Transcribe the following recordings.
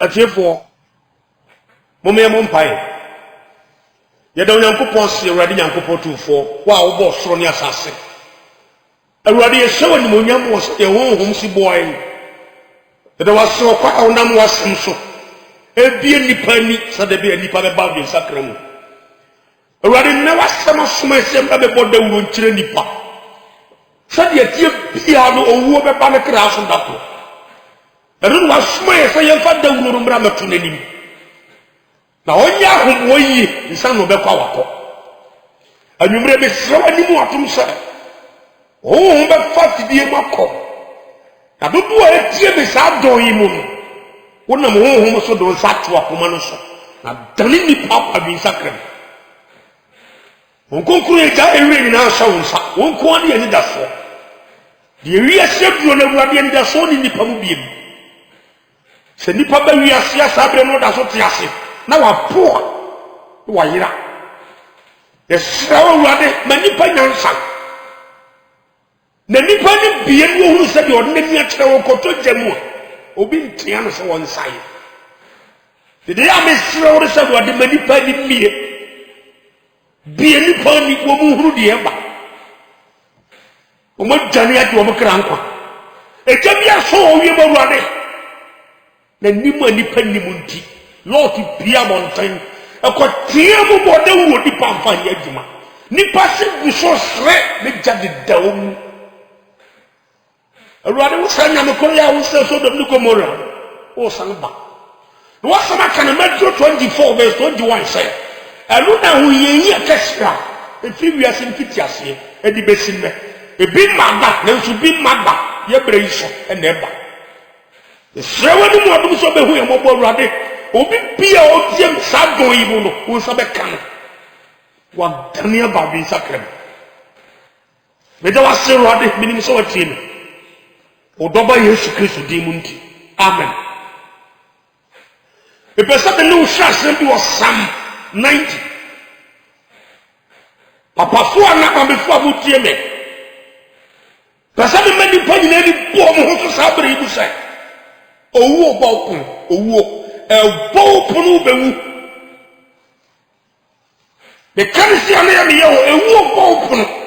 Therefore, Mommy Mompire. You don't Yankupon see already Yankupo 2-4. Wow, boss, Sonia Sassy. Already a show in Munyam was a homesy boy. There was so quite a number was so. A be any penny, so there be any part about the sacrament. Already never some smash about the wound Chinipa. Said yet you piano or whoever by the class on that. I don't want smash for your father who remember to name. Now, on Yahoo, boy, the son of the power. And you may be so any more to say. Oh, but fat dear Marco. I don't do a tear beside Doimon. One of whom also don't sat to a commander. Now, telling me papa be sacred. Won't create a rain in our sounds, won't quantity any that for. The area said you never had the son in the Pamubian. Send the papa, we are Sabre, not as what you now I'm poor. Why, the slow ruddy, many penance. The Nippon being who said your name yet to Jemu, or being Tianos on one side. The day I may slow the sub what the many penny me be any pony woman who the ember. What Johnny at Womakranqua. A Jamia saw you were running. The Nimani penny munti. Lord to Pia Mountain, a quatrium of the wood depart by Yajima. Nippassi, we saw slap the judge down. A rather sang a Korea who says so the Nukomora or Sangba. What's the matter? Metro 24 verse 21 said, I don't know who ye Tesla, a few years in Pitiasi, and the Bessin, a big magda, there should be magda, your brace and never. The 7 models of the William Mobile Obi Pia or Jim Sado Ibuno, who's a becan. One Daniel Babi Sacrament. But there was so ruddy, meaning so a team. O Doba Yesu Christ Dimunti. Amen. The person who shall was Psalm 90. Papa Fuana before Mutieme. Person many penny any bomb who Sabri who said, Oh, Bopun, oh, a bow punu. The Christian name, a woo bow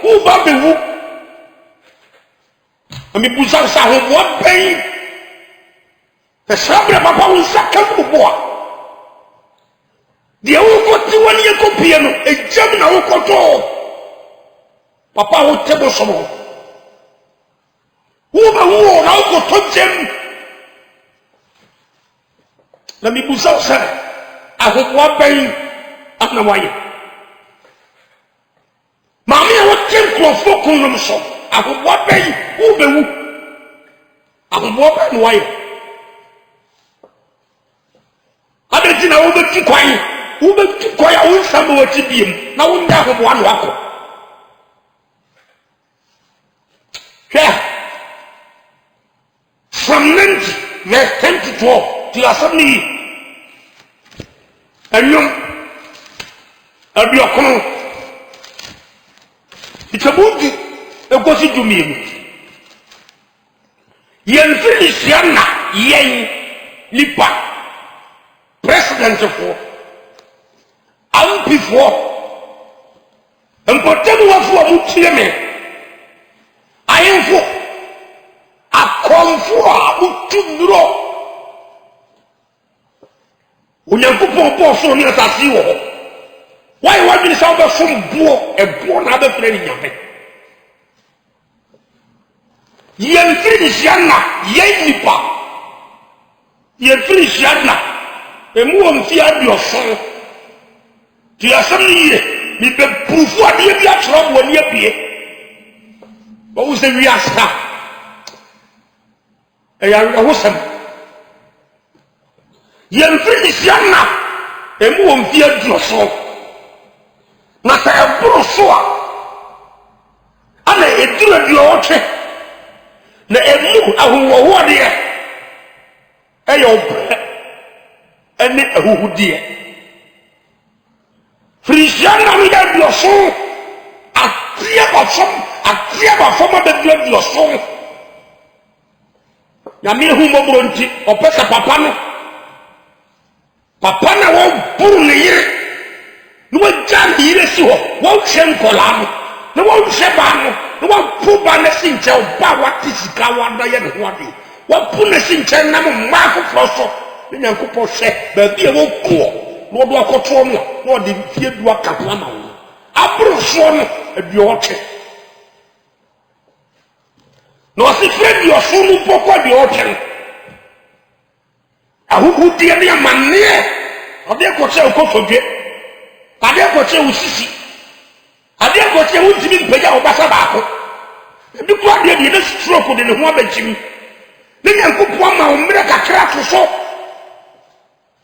who baby woo. I mean, Busan Sahu, what pain? The Sabra Papa will suck up the boy. The old got to 1 year piano, a German who control. Papa will table some more. Who the war now go touch them? Let me put out, sir. I hope what pain at the way. Mammy, I would take close for Kunum so. I hope what pain, who be who? I hope what pain, why? I don't think I will be quiet. Who will keep quiet? I will stumble at him. Now, we have one walk. Here. From 90, verse 10 to 12, to assembly. And you, I'll be a call. It's a booty, a gossip to me. Yen finish Yana, Yen Lipa, President of I'm before. And for them what for Mutieme. I am for. Come for Mutumro. Unyankupon boss on your Tasio. Why want me to sound some boy and born other friend in your head? Yen finish Yana, Yen Nipa. Yen finish Yana, and move fear your son. To your son, me the proof what you get from when you appear. What was the reaction? I was him. Yen finish Yana, and move fear your son. Not a brochure. And a deal of your check. The emu who are there. And who dear. Frisiana without your soul. A clear of some, a clear of some of the blood of your soul. Yamir whom or Pesa Papano. papa na wo buru ne yire no wa jan yire si ho wo hwe nkola no na wo hwe ba no na wo pu ba na sinche ba wa tisika wa da ye ne ho ade wo pu na sinche na mo ma ko so ne nyankopɔ hwe ba bi e wo ko no do akoto no no de fie du aka ho ama wo aburu so no aduo ɔtwe no si friend yo so no pokɔ de ɔtwe ahuhu die ne amanne ade ko che ko fodwe ade ko che usisi ade ko che untimi mpagya obasa baako ebi ko ade de ne stroke de ne ho abagim ne nyankopɔ ma wo mmerɛ kakra to so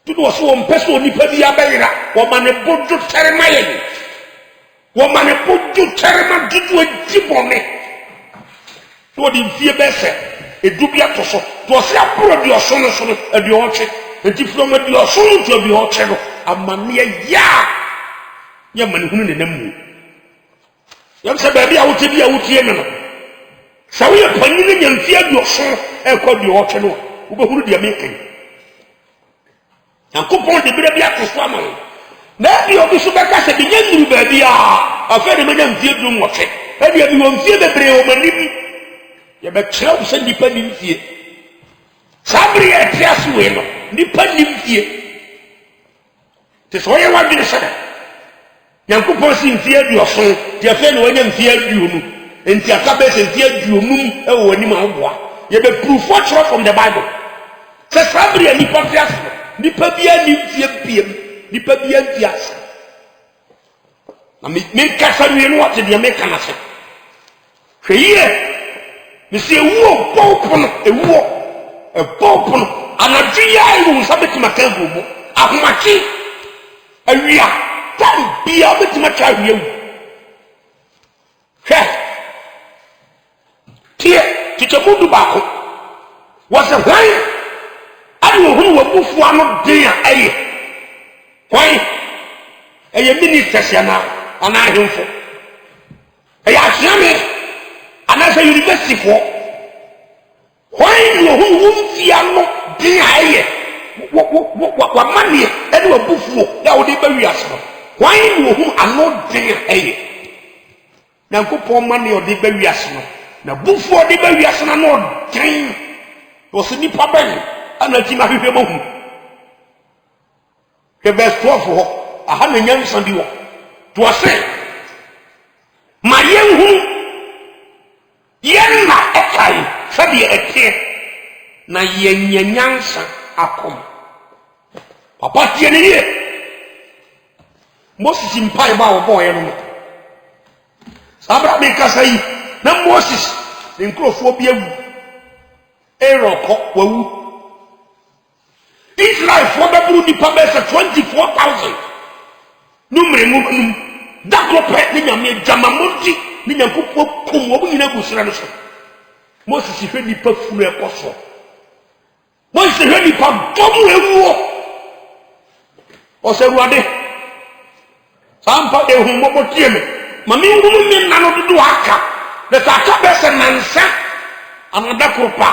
tudo so wo mpɛso nipa bi abayira wo ma ne bodu terema ye wo ma ne bodu terema dudu agibone to di fie bɛsɛ edubia to so to se aporo di oso no so no adi ɔtwe enti from adi oso no to adi ɔtwe no amane ya ya mane hunu ne namu yam se ba bia wote bia wotie me no sa wo ye panyi ne nyamfie adi oso e kɔ di ɔtwe no wo be hunu di amekan yankopɔn de bere bia to so ama na bi obi so bɛka se bi nyamuru ba bia afa de me nyamfie du nwɔtwe e bia bi wo mfie bebre wo manim ye be kyerɛw sɛ nipa nimfie sabri ye tiasu we no nipa nimfie te so ye wadwene sɛ yankopɔn si mfie aduɔso te afɛ no wanya mfie aduonu enti aka bɛ sɛ mfie aduonum ɛwɔ w'anim awoboa ye be proof kyerɛ from the bible sɛ sabri ye nipa tiasu nipa bia nimfie biem nipa bia tiasu na me kasa wie no wɔte deɛ meka na sɛ hwɛ yie misi ewuo pɔwpono ewuo anadwia iwu nsa betima ka gugu ahomakye awia tan bia betima twa awia wu hwɛ tie titemudu baako wɔsɛ hwan ade ohunu wabufu ano den a ɛyɛ hwan ɛyɛ ministers yana ana ahemfo ɛyɛ ahyeame anasa university for why no who fia no din aye wa manie e no bufuo ya wo de ba wiase no why no who ano din aye nyankopon manie o de ba wiase no na bufuo de ba wiase na no din wo se nipa ben anati ma hwehwe mo hu ke verse 12 ho aha na nyansa bi wo to ase ma yenhu yenna ekai sabi etie na yenyanyansa akom papa tie ne ye Moses impai ba wo boy no sabra me kasa yi na Moses ne nkrofo bi awu eroko wawu Israel for the buru di pabesa 24,000 numre mu dakope ne nyame jamamonti ni nyankopɔ kum wo nyina gusira no so Moses hwɛ nipa funu ekoso Moses hwɛ nipa domu ewuo ɔsɛruade sampa ehu mɔbɔ tie me mami ngunu mi nano dodo aka na saka bɛsɛ nansa anada kropa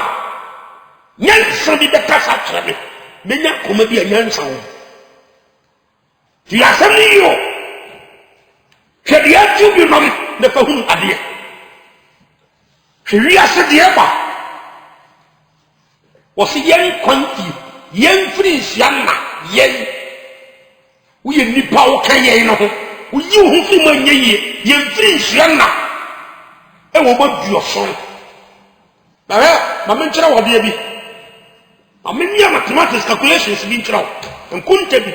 nyansa bi bɛka sa kyerɛ me menya koma bi a nyansa wo ti asɛm ni yo hwɛ deɛ atu bi nom na fa hunu adeɛ hwɛ wiase deɛ ba wɔse yɛn kwanti yɛn firi nhyia na yɛn woyɛ nipa wo ka yɛn no ho woyi wo ho fi ma nyɛ yie yɛn firi nhyia na ɛwɔ maduɔso na hɛ ma menkyerɛ wɔ adeɛ bi ma memmia mathematics calculations bi nkyerɛ wo nkonta bi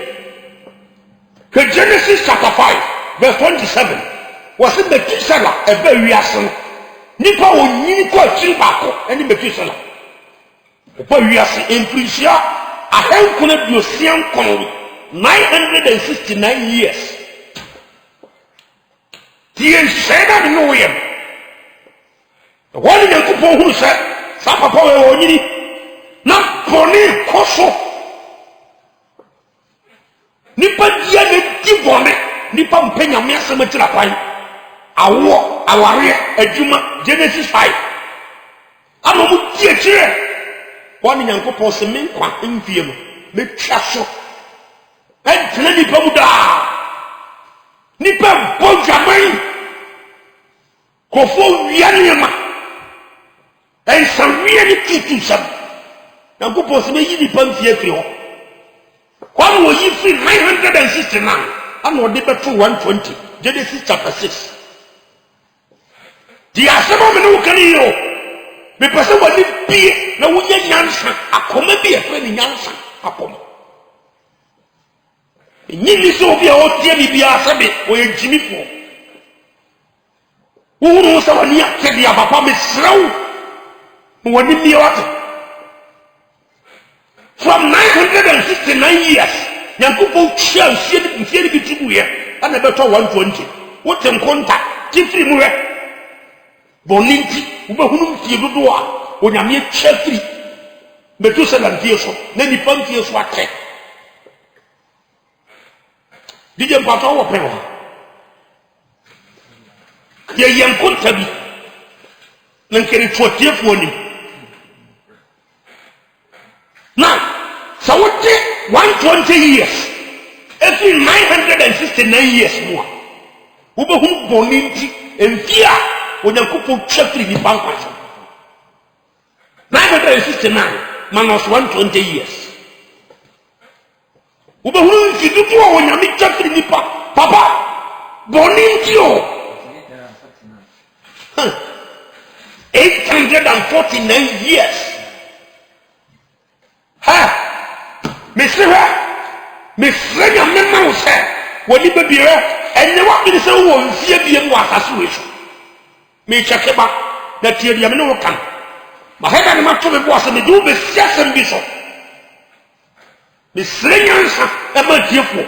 hwɛ Genesis chapter 5 verse 27 wɔse Metusela ɛbɛ wiase no nipa wɔ nyini kɔ akyiri baako ɛne Metusela ɛbɛ wiase mfirinhyia ahenkuna duosia nkɔn 969 years tie nhyɛ na de no woyɛ wɔne Nyankopɔn hunu sɛ saa papa wɔ nyini na bɔne kɔ so nipa dia ne di bɔne nipa mpɛ nyame asɛm akyira kwan awoɔ awareɛ adwuma Genesis 5 ama mu die kyerɛ wɔne Nyankopɔn sɛ me nkwa mfie no metwa so ɛntena nipa mu daa nipa bɔ dwaman kɔfo wia nneɛma ɛnsa wia ne tutu sɛm nyankopɔn sɛ bɛyi nipa mfie firi hɔ kwan wɔyi firi 969 ana ɔde bɛto 120 Genesis chapter 6 di asɛm a mene wo ka ne yi o mepɛ sɛ wɔne bie na wonyɛ nyansa akɔma bi ɛfrɛ ne nyansa akɔma nyini sɛ obi a ɔtie ne biara sɛ be ɔyɛ nkyimifoɔ wohunu sɛ wɔne atɛdeɛ apapa mesrɛ wo ma wɔne mmie wate from 969 years nyankopɔn tua mfie no bi tu guyɛ ana ɛbɛtɔ 120 wote nkonta gye firi mu hɛ bɔne nti wobɛhunu mfie dodoɔ a onyame atwa firi bɛtu sɛ namfie so na nipa mfie so atɛ digye mpatɔ wɔ pɛ hɔ yɛyɛ nkonta bi na nkɛne toatiefoɔ nim na sɛ wote 120 years ɛfiri 969 years mu a wobɛhunu bɔne nti mfie a onyankopɔn twa firi nipa nkwa so 969 minus 120 years wobɛhunu mfi dodoɔ a onyame twa firi nipa papa bɔne nti o 849 years mesrɛ nyame ma wo sɛ wɔne bɛbiɛ ɛnyɛ wabene sɛ wowɔ mfie biem wɔ asase wei so mekyɛke ba na tie deɛ me ne wo ka no mahɛda ne mato me boa sɛ mede wo bɛsi asɛm bi so mesrɛ nyansa ɛma tiefoɔ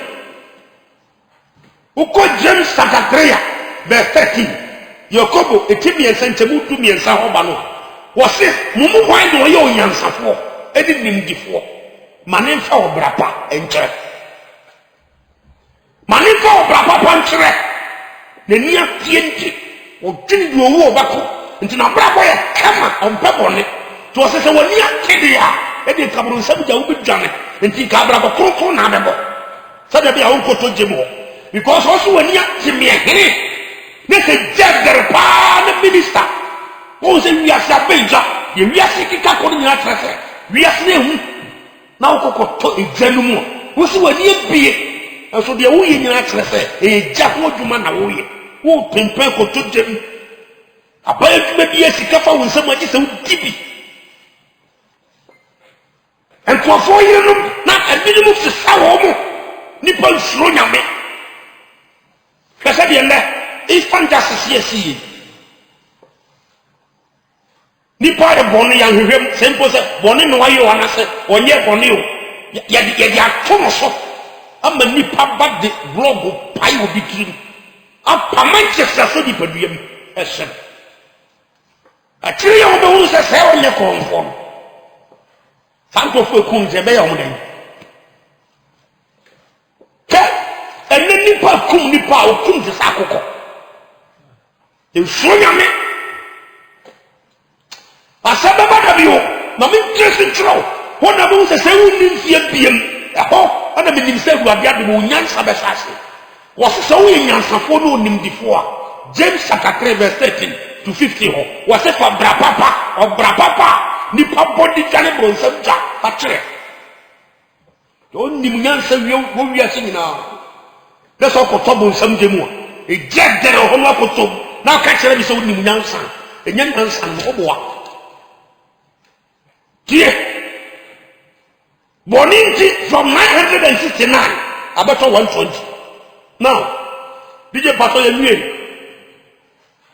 wokɔ James chapter 3 a verse 13 Yakobo ɛti mmiɛnsa nkyɛmu du mmiɛnsa hɔ ba no a wɔse mo mu hwan de ɔyɛ onyansafoɔ ɛne nimdifoɔ ma ne mfa wɔ bra pa nkyerɛ ma ne mfa wɔ bra papa nkyerɛ n'ani atie nti ɔdwene deɛ ɔwu ɔbɛko nti n'abrabɔ yɛ kama ɔmpɛ bɔne nti ɔsɛ sɛ w'ani ate deɛ a ɛde nkaboronsɛm gya wobɛdwane nti nka abrabɔ kronkron na abɛbɔ sɛdeɛ bi a wonkɔtɔ gye mu hɔ because ɔso w'ani ate meɛhene ne sɛ gya dɛre paa ne minista wɔn sɛ wiase abɛgya yɛ wiase keka kɔ no nyinaa kyerɛ sɛ wiase no ehu na wokɔkɔtɔ egya no mu a wosi w'ani abie nso deɛ woyɛ nyinaa kyerɛ sɛ ɛyɛ gya ho adwuma na woyɛ wopempɛn kɔtɔ gya mu abaa adwuma bi yɛ sika fa wo nsɛm agye sɛ wodi bi nkurɔfoɔ yerenom na ebinom sesa wɔn mo nipa nsuro nyame hwɛ sɛ deɛ nnɛ ifan justice yɛ si yie nipa yɛ bɔne yɛ ahwehwɛm sɛ mpo sɛ bɔne na wayɛ o anasɛ ɔnyɛ bɔne o yɛde ato no so ama nipa ba de blɔgo pae obi tirim apama nkyɛsɛ so nipadua mu ɛhyɛ no akyire yɛ wobɛhunu sɛ sɛ ɔnyɛ kɔnfoɔ no saa nkurɔfoɔ ekum sɛ ɛbɛyɛ ɔmo dan kɛ ɛnɛ nipa kum nipa a okum te sɛ akokɔ nsuro nyame asɛ bɛba da bi o na menkyerɛ se kyerɛw hɔ na bohu sɛ sɛ wonni mfie biem ɛhɔ ana menim sɛ awurade ade wo nyansa bɛhyɛ ase wɔse sɛ woyɛ nyansafoɔ ne onimdifoɔ a James chapter 3 verse 13 to 15 hɔ wɔse fa bra papa ɔbra papa nipa bɔde dwane borɔnsɛm gya akyerɛ ɔnim nyansa wɔwiase nyinaa na sɛ ɔkɔtɔ bonsɛm gye mu a ɛgya dɛrɛ hɔ no akɔtɔm na ɔka kyerɛ me sɛ wonim nyansa ɛnyɛ nyansa no ɔboa tie bɔne nti from 969 abɛtɔ 120 now DJ Pastor yɛ nwie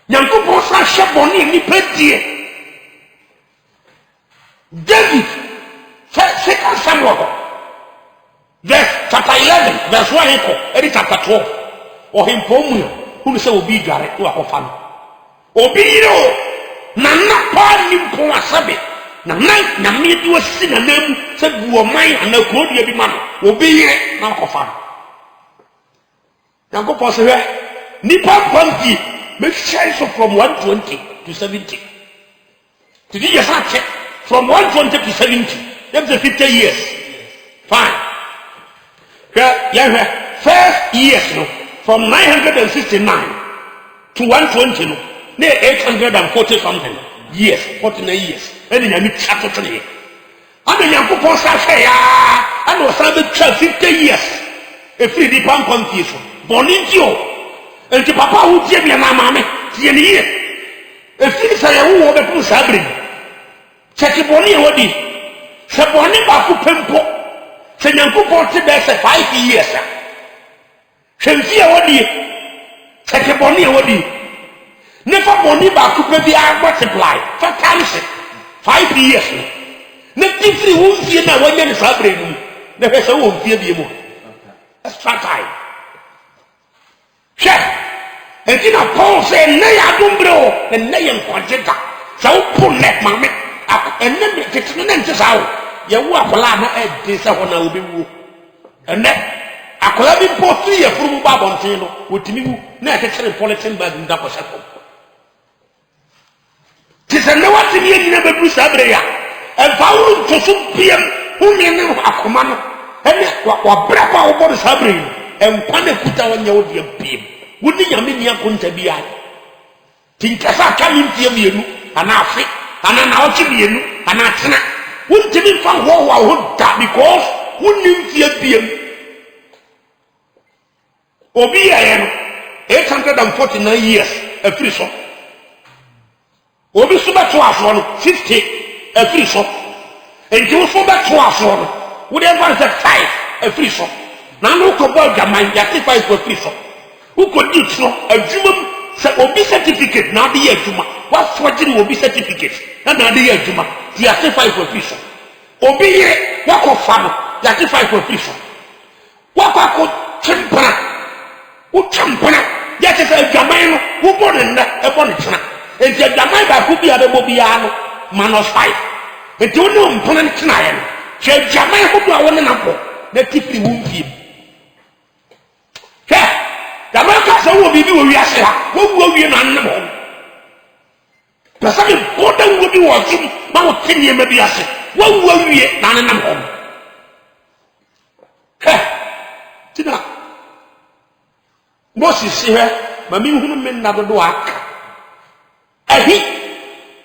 nyankopɔn sa hyɛ bɔne nipa die David second Samuel verse chapter 11 verse 1 ekɔ ɛde chapter 12 ɔhempɔn mu yɛ hunu sɛ obi dware to akɔfa no obi yere o nana paa nimpɔn asabe na nyame de wasi nana mu sɛ buɔman anaa kurodua bi ma no obi yere na akɔfa no nyankopɔn sɛ hwɛ nipa mpamfie mɛhwɛ so from 120 to 70 did you just check from 120 to 70 that's 50 years fine First years no, from 969 to 120 no, 840 something years, 49 years. And then you chat to me. And then you put on Sasha, and was 50 years. If you depend on people, Bonitio, and the papa who gave me a mamma, the year. If you say, who will be Sabrin, check it Bonnie Wadi, Saboni Baku Pempo, Senyanku Porti, there's 5 years. Shensia Wadi, check it Bonnie Wadi. Never Bonnie Baku be multiply 4 times 5 years. Never free won't fear now when you're Sabrin. Never so won't fear the more. Extra time. Check. And then Paul said, Nay, I don't know, and Nay and Quantita. So pull that mammy up and then it's an answer out. You walk a lama at this one I will be woo. And then I could have been for 3 years from Babontino with me, necessary politician by the double circle. Tis a no one to me never do Sabria, and found to some PM who may know a command. And what breath our body Sabri and Panakuta on your dear beam. Wouldn't you mean your Kuntabia? Tinkasa coming to you, and Afri, and an Alchibian, and Atsana. Wouldn't you be found what I would that because wouldn't you fear beam? Obi I am 849 years a free shop. Obi Suba to us on 50 a free shop. And you so back to us on. Whatever the 5 a free shop. Now no about the mind that 5 for free shop. Who could do so a Juma will be certificate now the year Juma. What fortune will be certificate? And now the year Juma. The 5 for free shop. Obey walk of farmer, that 5 for free shop. Walk of Champana. Who Champana? That is a Jamaican who born in a bonnet. And the Jamaica could be a Bobiano, man of 5. And you know, Planet Nine. Jamaica who do I want to know. Let it be wound him. The Americans will be doing yes, what will be an animal? The second important will be watching Mount Kenya, maybe I said, what will be an animal? Tina Moses here, Mammy woman never do act. I hit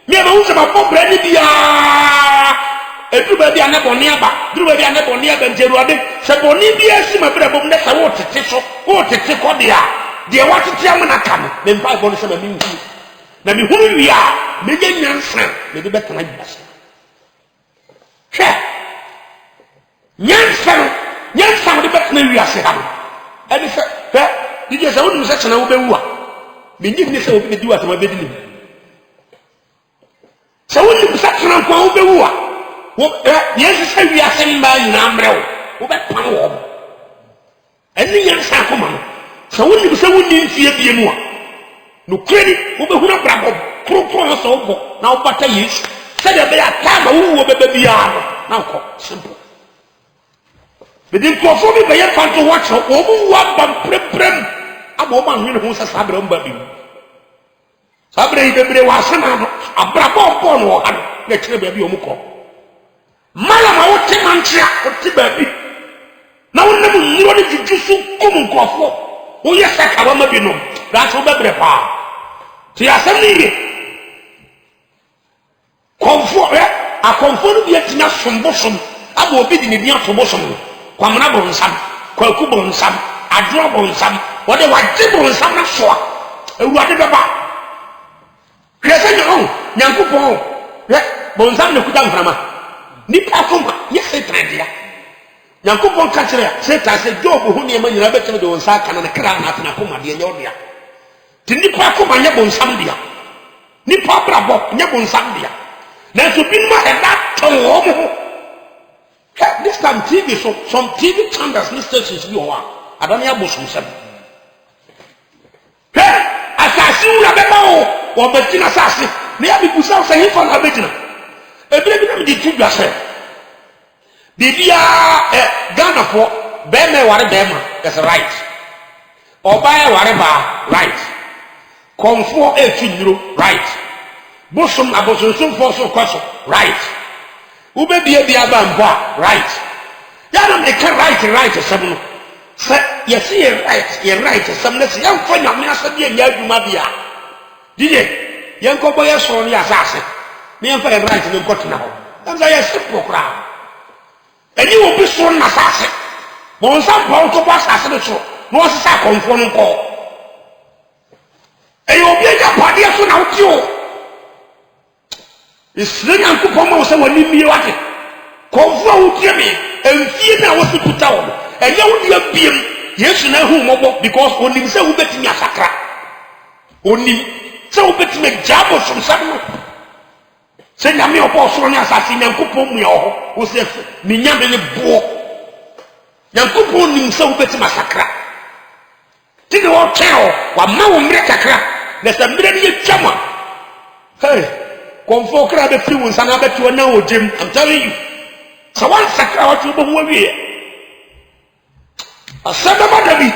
me about Bob Brandy. Everybody are never nearby. Everybody are never near them. Jeruade. Sabonibia, my brother, next I want to take so. What to take on the air. They want to tell me not come. Then 5 bonus of a mean. Maybe who we are. Maybe young son. Maybe better like us. Check. Young son, the better than we are saying. And he said, did you say, I wouldn't section over Awuah? Beneath this, I will do at my beginning. So when you section of Awuah. Yes, we are saying by Namro, who bet power. And the young Sacoman. So when you say we need to be more. No credit, who will not grab up, propose over. Now, but I use. Said that they are time who will be now simple. But then for me, they have to watch her over one prem. A woman who's a Sabram baby. Sabre the Brewasana, a bravo upon one, let's never be Omuko. Malama wote mantia wote baby na wona mu nyiro ne jujusu kumu nkofo wo yesa ka wa mabino da so bebre pa ti asem ni konfo a konfo no bi atina sombosom aba obi di ne bi atombosom kwamna bonsam kwaku bonsam adro bonsam wo de waje bonsam na so a ewuade beba krese nyo nyankopon bonsam ne kuta mframa Nipa kuma yes Satan Nyankopon ka kire Satan se Job hu ne ma nyina betene de wonsa kana ne kra na atena kuma de enyo dia ti nipa kuma nya bonsam dia nipa brabo nya bonsam dia na so bin ma e da to wo mo this time TV so some TV channels ni stations bi ho a adon ya bosum sem asasi ura beba o betina asasi ne ya bi busa se hifa na betina Ebile bi na di tu dwa se bibia Ghana for be me ware be ma is right oba ware ba right konfo efiniro right bosom abososo for so kwaso right ube bia bia ba mbo right ya na me ka right seven Say, yes, you're right. Some let's young friend of me, I said, yeah, Mabia. Did you? Young Coboya saw the assassin. Me and Fire right in the got now. And I a simple crowd. And you will be soon assassin. But some pound to pass assassin, no second phone call. And you'll be a party as soon as you. It's sling and Kupama was someone in me like it. Confront Jimmy and fear now was to put down. And you will be yes, you know who mobile because only himself will bet me a sacra. Only so bet me jabos from some. Send me a boss on assassin and Kupom who says, Minyamini Bo. Yankupon himself bet me a sacra. Did you all tell what now make a crack? There's a million jammer. Hey, comfort crab a few ones and I bet you know, Jim. I'm telling you. So one sacra what you will be. A son of a baby.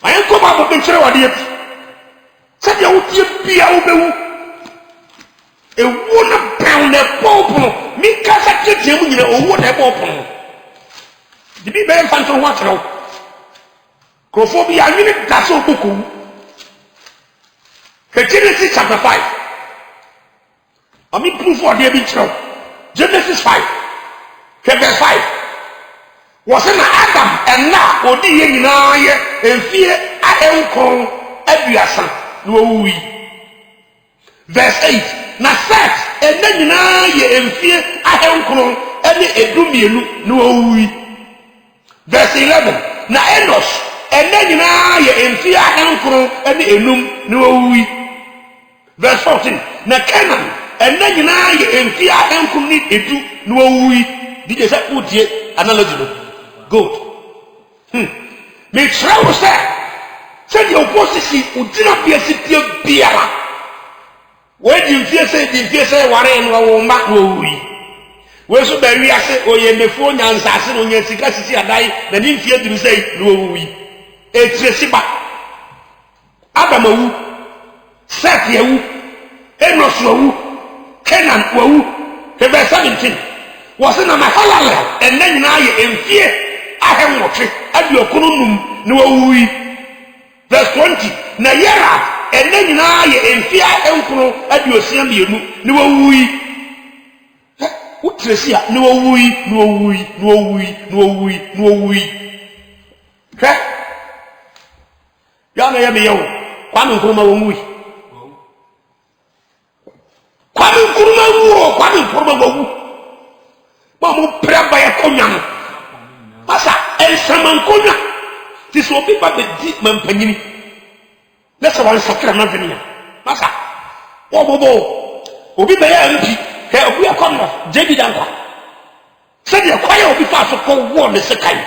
I am come up with the idea. Said you would be a woman pound a pop. Me cast a kitchen in a wood a pop. The big man found to watch out. Crophobia, I mean, that's so book. Genesis chapter 5. I mean, proof for the beach. Genesis 5. Verse 5. Was an Adam and now, or the young and fear I am called Abiasa. No, we. Verse 8. Now, set and then and fear I am called any Edumi. No, we. Verse 11. Now, Enos and then and fear I am called any Enum. No, we. Verse 14. Now, Canaan and then and fear I am called Edu. No, we. Did you say put here analogy? Good. Me travel said your opposition would not be a city of Biara. Where do you say, Warren or Macrowy? Where so very I say, oh, yeah, the phone and assassin on your security and I, then in fear to say, no, we. It's a Siba Adamawu, Satyawu, Enoswu, Kenan Wu, verse 17. Wasn't a Mahalala, and then I in fear. I have watched it at your Kunum, no, we. Verse 20. Nayara, and then I in fear. Uncle at your Samuel, no, we. What is here? No, we, no, we, no, we, no, we, no, we. Yana Yamio, Kwame Kurma, we. Kwame Kurma, Kwame Kurma. Mamu pray by a conyan. Masa, and Saman Konya. This will be but the deep man penny. Let's have one sacrament. Masa, Wobo, Obi Bay, we are coming off, J.B. Danka. Said the choir will be fast to call war the second.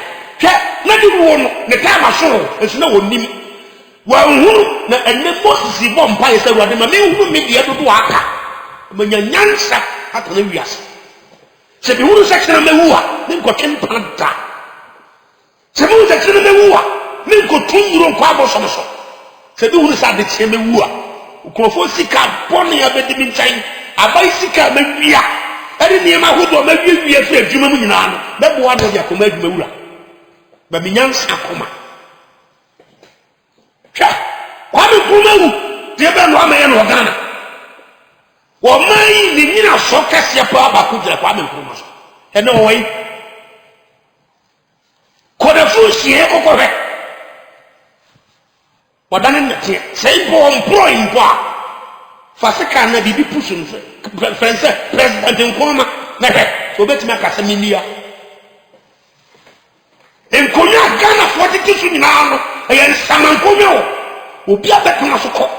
Let you warn the time I saw, there's no one. Well, who and the most is bomb by the man who may be able to work. When your Yansa at Olivia's. Se bi wuru section na mewua me nko ken panta se bi wuru section na mewua me nko tunuro kwa abosom so se bi wuru sa de che mewua ukrofo sika bone ya bedi bi ntan abai sika mewia eri niema hodo mewia fi adwuma mu nyina no be bo ado ya koma adwuma wura ba minyansa koma twa kwa me kumawu de be no amaye no gana Wamai the Nina Socas Yapa Kudra Kwame Kumas. And no way. Could a fool see over it? What done in the tear? Say, born blowing bar. Fasaka be pushing President in Koma. So let's make us a minia. In Konya Ghana 42 now, and Saman Kono will be a better Nasoko.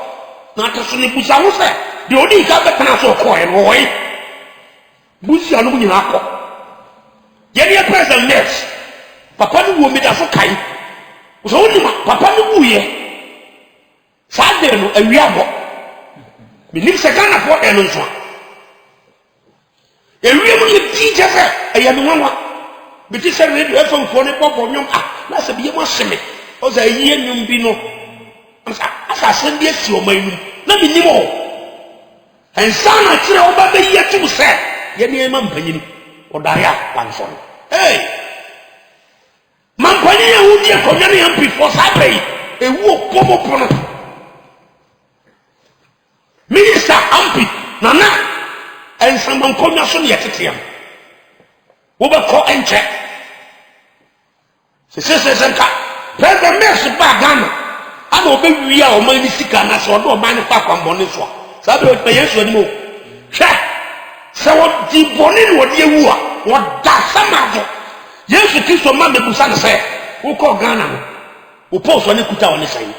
Not a Sunny Busa. The only guy that can also call him, boy. Bush, I'm looking at Jenny, a present nurse. Papa will meet us okay. Was only Papa the Wooye. Saturday, and we are more. We live second of what and so on. A really teacher, I am one. But this is a from Phone Pop on your that's a be more semi. Or a year you be no. As I send this to my room. Let me know. And son, I tell you, but the year to say, Yenny Mampany, or Daya, one son. Hey, Mampania would be a communion before Saturday, a walk pomo. Minister Ampi, Nana, and someone called Nason Yetiam. Overcall and check. The sisters and cat, President Mercy Bagana. I know we are only sick and that's what mine back on Boniswa. Sabi pe Yesu ni mo. Hwe. Se wo di bonin wo de wu a, wo da samado. Yesu Kristo ma me busa ne se, wo ko Ghana no. Wo post woni kuta woni sai.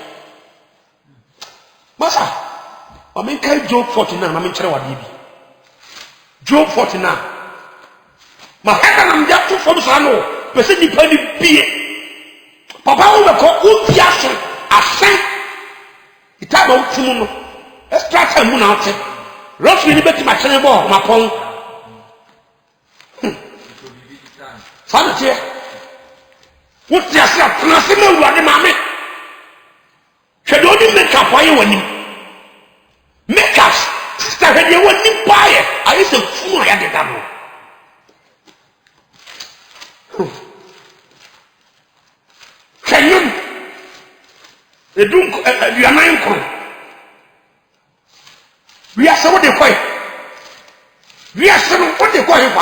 Masa, o men kai Job 49 na men kire wade bi. Job 49. Ma haka na mja tu fo so no, pese ni pa ni bie. Papa wo ko wo biaso, asen. Itaba wo timu no. Extra time mu na ate. Roughly ni beti ma chene bo ma pon. Sanate. What you say plase me wade ma me. Hwe do di make up aye wani. Make up sister hwe de wani paye. Ayi se funu aya de damo. Kenyum. Edun aduanan ko. We are so de we are so what they call him.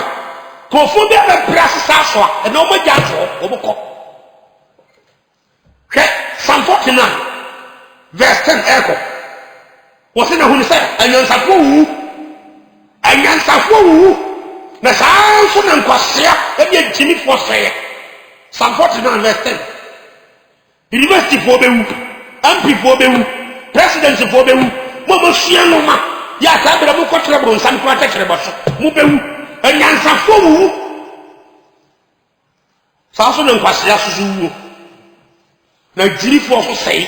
Confirm the brass sasso and no more janso over. Okay, Psalm 49, verse 10 echo. What's in the who said, and you're Safu, and you're Safu. The sound and Quasia, and yet Jimmy for say. Psalm 49, verse 10. University for the MP for the presidency for the Mama Shianoma. Ya tabira mu kotre bro nsam kwa tekere boso mu bewu anyansafo wu saaso ne nkwase asusu wu na jirifo so sei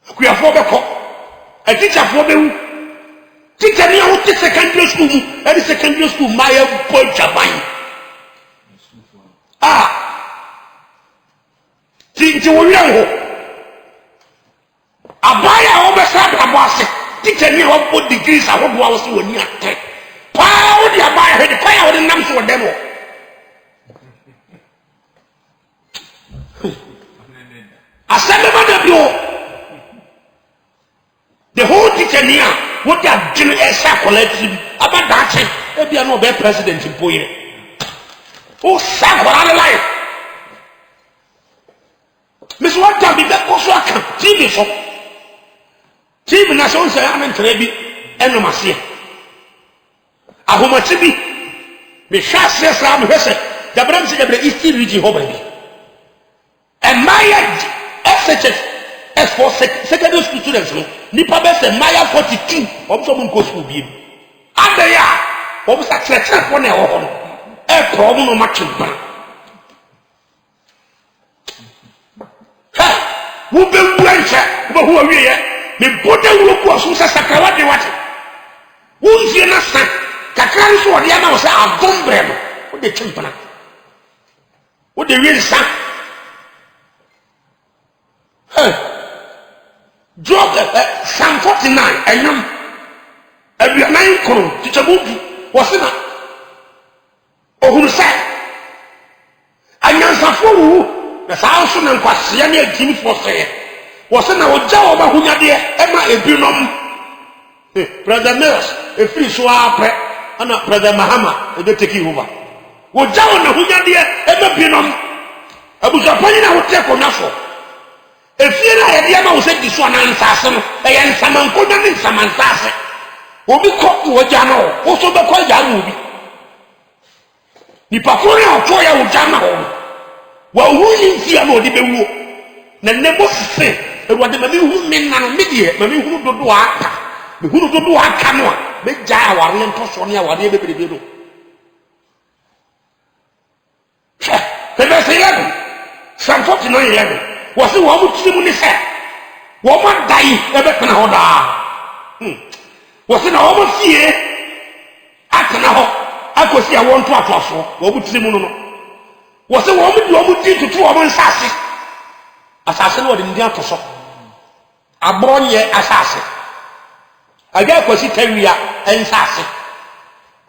akuafo beko a teacher fo bewu teacher ni a wote secondary school mu e secondary school maya boy jaban tinti wo wan ho abaya obesa abase teacher ni ho degrees ahodo awo so woni ate pa wo di abaya he de kwaya wo de nam so demo aseme ba de bio the whole teacher ni a wo di agene esa collective abada che e bia no be president mpoye o sa kwara life miss what time be ko so aka TV so TV na so say amen trebi enomase ahoma tibi me hwase sa me hwese dabram se dabre east region ho ba bi and my SHS for secondary school students no nipa be say Maya 42 obso mun ko school bi adaya obso church for na ho no e ko mu no machimba ha wo be buancha wo ho wiye me boda wo ko so sakra wade wate wo nzie na sa kakran so ode ama wo sa adombre no wo de chimpana wo de wi sa Job Psalm 49 enyam aduanan koro tichabudu wasina ohuru sai anyansafo wu na saa so na nkwase na agini fo sey wasina oja oba hunyade ema ebinom brother Mills efiri so apre ana brother Mahama ebe take over oja na hunyade ema binom abusapani na hote ko nafo efie na yede ama wo se diso na nsase no e nsamanko na nsamanzase obi ko wo jana wo so be ko jana obi ni pakore oto ya wo jana ho wa huni ntia na odi bewu na nebo se e wode ma mi hu menna no medie ma mi hu dodo aka me hu dodo aka no be ja aware nto so ne aware bebrebe no se ya Psalm 49 wasi wo mu timu ni se wo ma dai e be kana ho da wasi na wo mu fie akana ho akosi a won to atofo wo mu timu no wasi wo mu di tutu wo mu nsase asase no de ndi atoso abronye asase aga akosi tawia ensase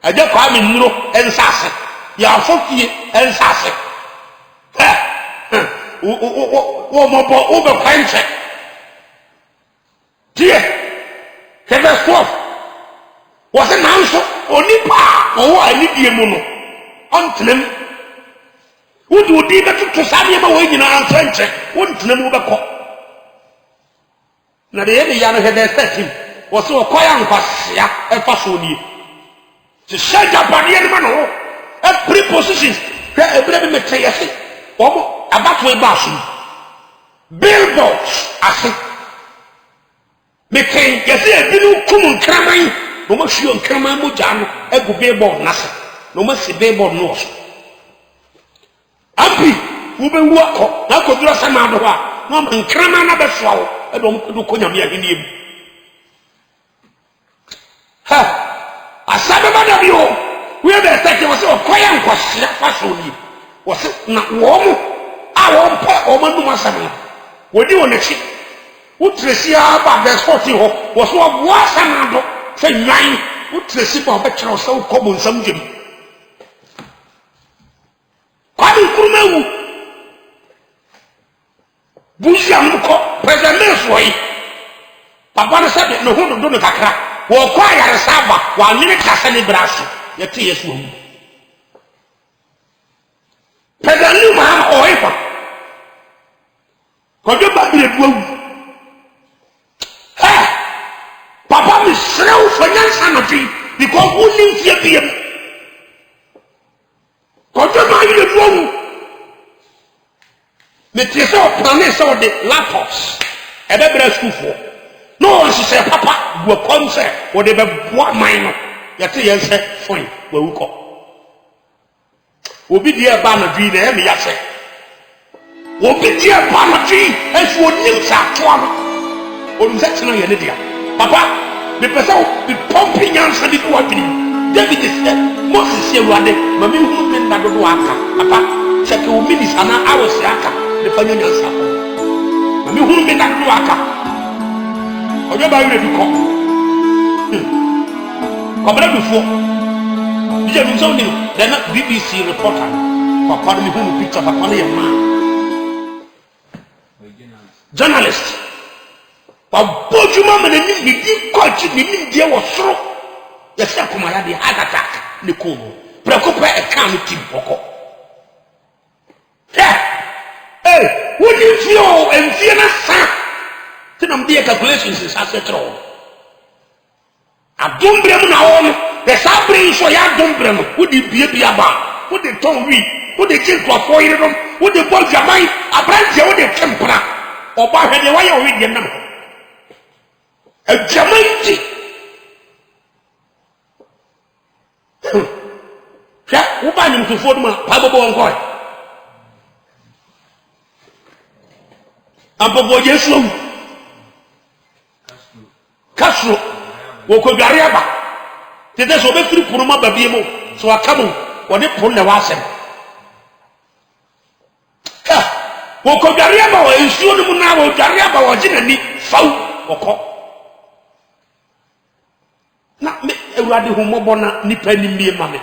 aja kwa me nuro ensase ya fofie ensase wo mobo wo be kwanche tie verse 12 was a nanso onipa owo anidie mu no ontinem wodi odi betutu sabe ma wo nyina anfenche wontinem wo bekọ na de ye ya no he verse 13 was o koya nkwasia efa so nie se shaja bade ne ma no every positions hwe ebre be mete yesi omo abato e ba so billboards ase mete yesi ebinu kum nkraman no ma hwio nkraman mo ja no egu billboard nase no ma si billboard no so ampi wo be wu akọ na kodura sama do ha no ma nkraman na be so awo e do mo ko nyame ahenie mu ha asabe bada bio we be take wo se okoya nkwahia faso ni wo se na wo mu a wo mpa o manu masam wo di wo nachi wo tresi aba be 40 ho wo so wo asam do se nwan wo tresi ba be kire wo se wo kobo nsam gem kwani kurumawu buziam ko president so yi papa no se no hu do no kakra wo kwa yare saba wa nyine kasa ne braso yete yesu hu pedali ma oifa ko do ba bire duwu papa mi srew fanyansa no fi because woni fie biem ko do ma bire duwu me tese o planet so de laptops e be bra school for no she say papa go concert o de be boa man no yete yen say fine wa wuko obi die ba na dwi na e me yase obi die ba na dwi e so nim sa to am o nse tena ye ne dia papa me pesa o be pumping answer di ko adwini David said Moses ye wade ma me hu me na do aka papa check o minutes ana hours aka de fanyo nyansa ma me hu me na do aka ojo ba yire biko kobra bifo dije mi so ni the BBC reporter papa mi hu picture papa na yema journalist pa bojuma me ni di coach ni ni die wo soro ya se akoma ya de heart attack ne ko no preocupa e kan tim boko wodi fio enfie na sa tinam die calculations is asetro adombre mu na wo the sabre so ya adombre mu wodi bia ba wodi ton wi wodi kinko afo yire dom wodi bol jamai abranche wodi tempra oba hwede wa ya wi de nam a jamai ya wo ba ni mtufo dum pa bobo wonko ambobo yesu Castro wo ko gari aba tete so be firi puruma babie mo so akamu wo de pon na wasem wo ko gari aba wo ensuo no mu na wo gari aba wo jinani faw woko na me ewrade hu mobo na nipa ni mie ma me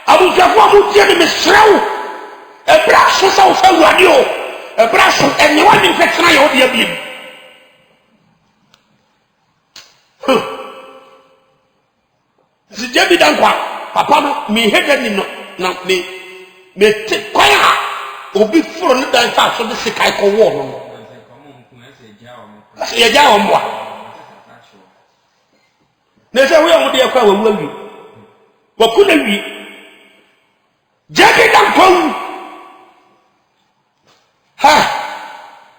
abujafo amu tie ni mesrew ebra so sa wo fa wade o ebra so enye wa ni fetena ye odi abiem si jebi dan kwa papa no mi hede ni no na me te kwaya obi furo ni dan fa so de sikai ko wo no ye ja o mwa ne se wo mo de kwa wa wu awi wa ku na wi jebi dan kwa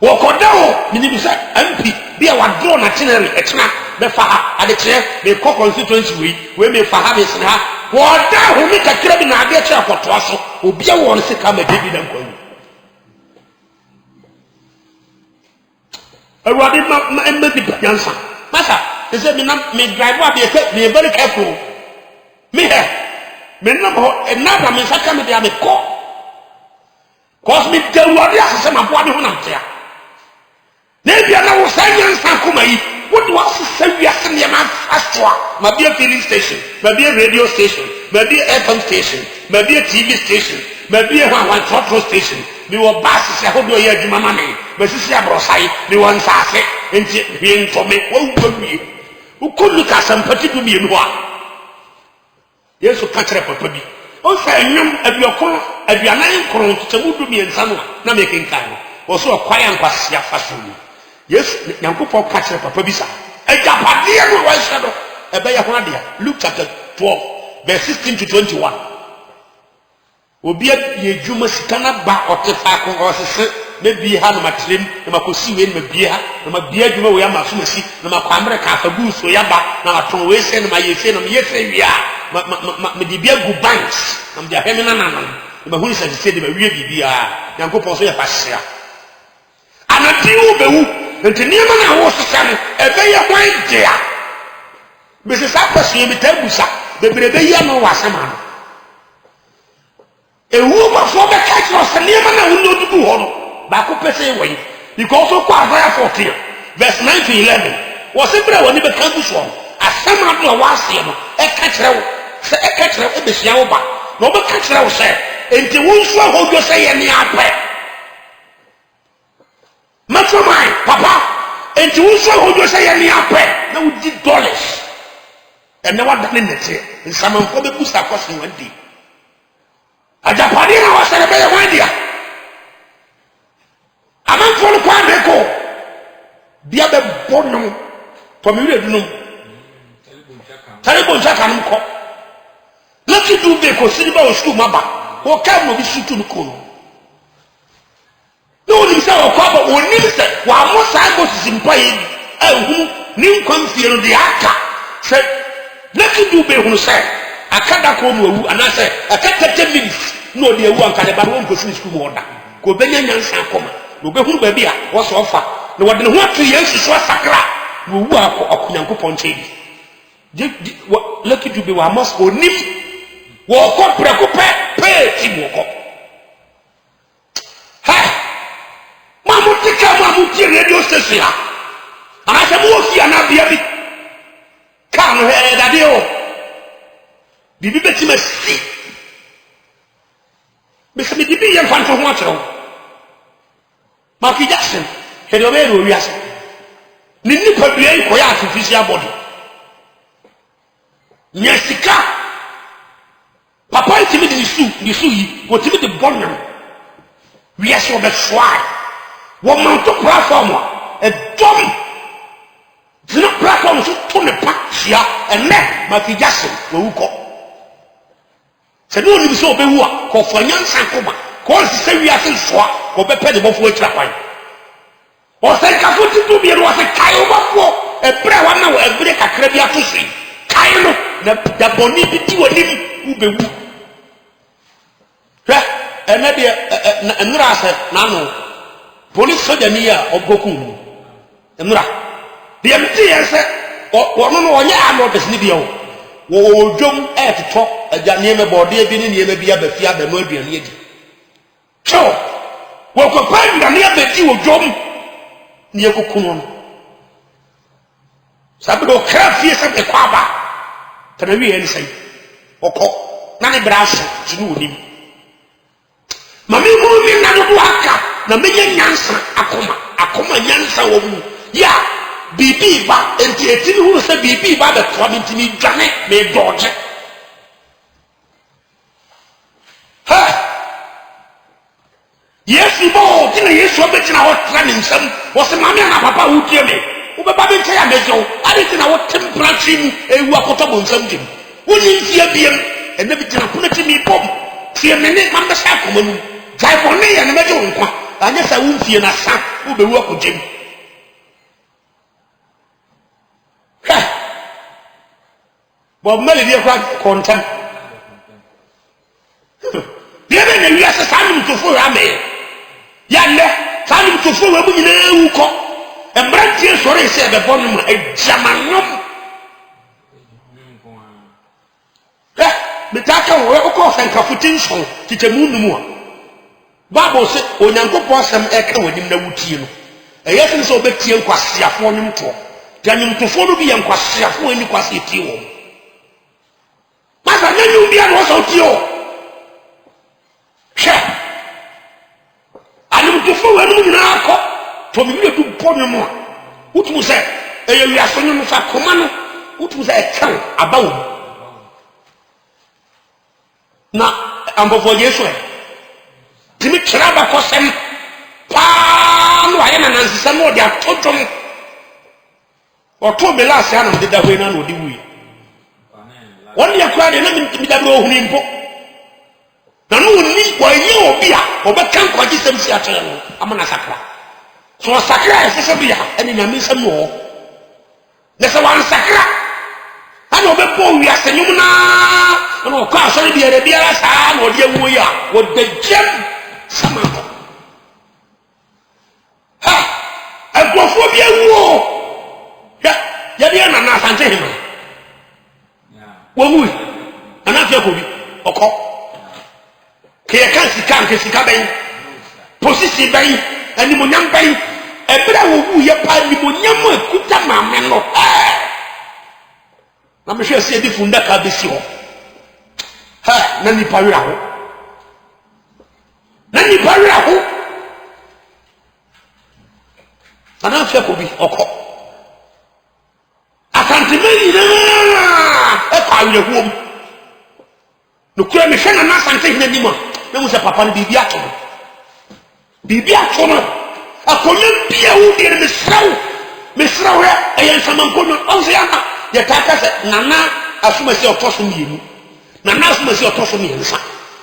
wo kodao ni bi sa MP bia wa draw na itinerary etena be fa ha ade kire be ko constituency we me fa ha be sene ha wo da ho mi kakira bi na ade kire akoto aso obi a wo ne se ka ma David dan kwawu awadi ma embe di yansa masa ese mi na me drive wa be ke me very careful me he me na ho enada me saka me dia me ko cause me de wadi asese ma bo ade ho na mtia na bia na wo sanyansa koma yi wodi wasesa wiase ne ma aswa maybe a filling station, maybe a radio station, maybe a FM station, maybe a TV station, maybe a one trotro station. We were basses, I hope you hear Jimmy, Mrs. Abrosai, the one sassy, and being for me, who could look at some particular me. Yes, who catch up a puppy. Oh, say, at your corner, at your 9 crowns, to move to me and someone, not making kind. Also a quiet pass your fashion. Yes, Yanko for catch up a puppy. A Japadia, one shadow, a Bayahuadia. Luke chapter 12, verse 16 to 21. Obi ye dwuma sikana ba otefa ko osese me bi ha no matrim na makosi we me bi ha na mabia dwuma we ama so masi na makwamre ka fagu so ya ba na aton we se na mayefe na yefe wi a me di bia gu banks na me di aheme na na na hu se se de mawie bibia Yankopon so ya fa hia anati wo bewu nti niema na wo sesa no ebe ye hwan dia be se sa kwaso me tabusa bebrebe ye no wasema no a woman for the catch of the name and I will not do honor. Back up way. Because of Isaiah 14, verse 9 to 11. Was it when he became this one? As some of the was him, a catcher, a catcher of the Shiaoba. No, but catcher said, and the wolves will hold you say any apple. Much of mine, Papa, and the wolves will hold you say any apple. No, did dollars. And no one done in the tail. And someone for the booster costing 1 day. Ajapadina was celebrated one day. A man for the Quadeco. The other bonum from you. Terrible Jack and Co. Let you do the considerable school maba. Or come with you to the corner. No one is our papa or minister. While most I was in pain. Oh, new confiel the actor said, let you do be who said. I can't come and I said, I can't 10 minutes. No, dear one can about 1 person school order. Go Benyan Sankoma. No, go who baby was offer. No one didn't want 2 years to show Sakra. No work of Yanko Ponche. Lucky to be one must go nip. Walk up, preoccupy, pay, team walk up. Hey, Mamutika Mamuti radio station. And I said, walk here and I'll be a bit. Come here, Daddy. Did you bet him a seat? Mr. Bibi and Phantom Watcher. Marky Jackson, head of areas. Nini Pabia, quiet to physical body. Nyasika. Papa, timid in the Sui, what timid the bonnet. We are so the fly. One month to platform, a dumb. It's not platform to turn the pack here and let Marky Jackson will go. Se no ni so be wu a ko fanyan sankoma ko se wi ase soa ko be pede bofo atira kwan o se ka fo ti to bi no se kai o bofo e bre wa na e bre kakra bi atosi kai no na da boni bi ti woni u be wu hwe e na de nra se na no police soldier ni ya ogoku nra de mti yese o no no onye amodis ni bi o wo dwom e to ajaneme bode bi ni nieme bi abafi abanu aduane edi cho wo ko pa aduane abedi wo dwom ni ekukunu sabe do krafie sabe kwaba tanawi en sai okọ na ne braso jinu onim mami mu mi na do aka na menya nyansa akoma nyansa wo mu ya bibi ba enti etini hu se bibi ba be to ntimi dwane me doje ha yesu bo tina yesu obetina ho training nsam wo se mama na papa hu tie me wo be ba be ntia mejo ade tina wo temperature mu ewu akoto bo nsam dim wo ni ntia biem ene bi tina kuna timi bom tie me ne mama sa komanu jai bonne ya ne mejo nkwa anya sa wo mfie na sa wo be wu akojem Bob Melly, dear content. The other day, we are standing to full army. Yonder, standing to full army in a wuko. And branch here, sorry, said the bottom a Jamanum. The Taka will go and Kafutin song, teach a moon more. Bible said, when Uncle Possum echo with him the Wutino. A yes, and so Betty and Quasia for him too. Daniel to follow me and quasi any quasi tio. Master, you be an also tio. Share. I am to follow you now. For me to put more. What was that? You are so much a command. What was a tongue about? Now, I'm before Yeshua. Timmy Traba Cosem. Pan, I am an answer more than total. Or told me last year, did that way now would do. One year cried and nothing to be that low name. Now, no need why you will be or but can't quite some theatre. I'm an assacra. So a sacra is a beer, and in a miss some more. There's a one sacra. I know before we are saying, and of course, only be a beer as I know the way what the gem Samantha. Ha! I go for the war. Yadiana Nasante him. Womu, and not your hobby, or call. Kaya Ben, Posisi Ben, and Nimuniam Ben, and Bravo, your pie, Nimuniam, Kutama, Meno. I'm sure say the Fundaka Bisio. Ha, Nani Parao. Nani Parao. And I'm sure could be, or call. I can't imagine a home. No crime is not something anymore. There was a papa Bibiaton. Bibiaton. A Columbia who did Miss Row. Miss Row, I am someone called Oziana. The Tata said, Nana, as soon as you're tossing you. Nana, as soon as you're tossing me.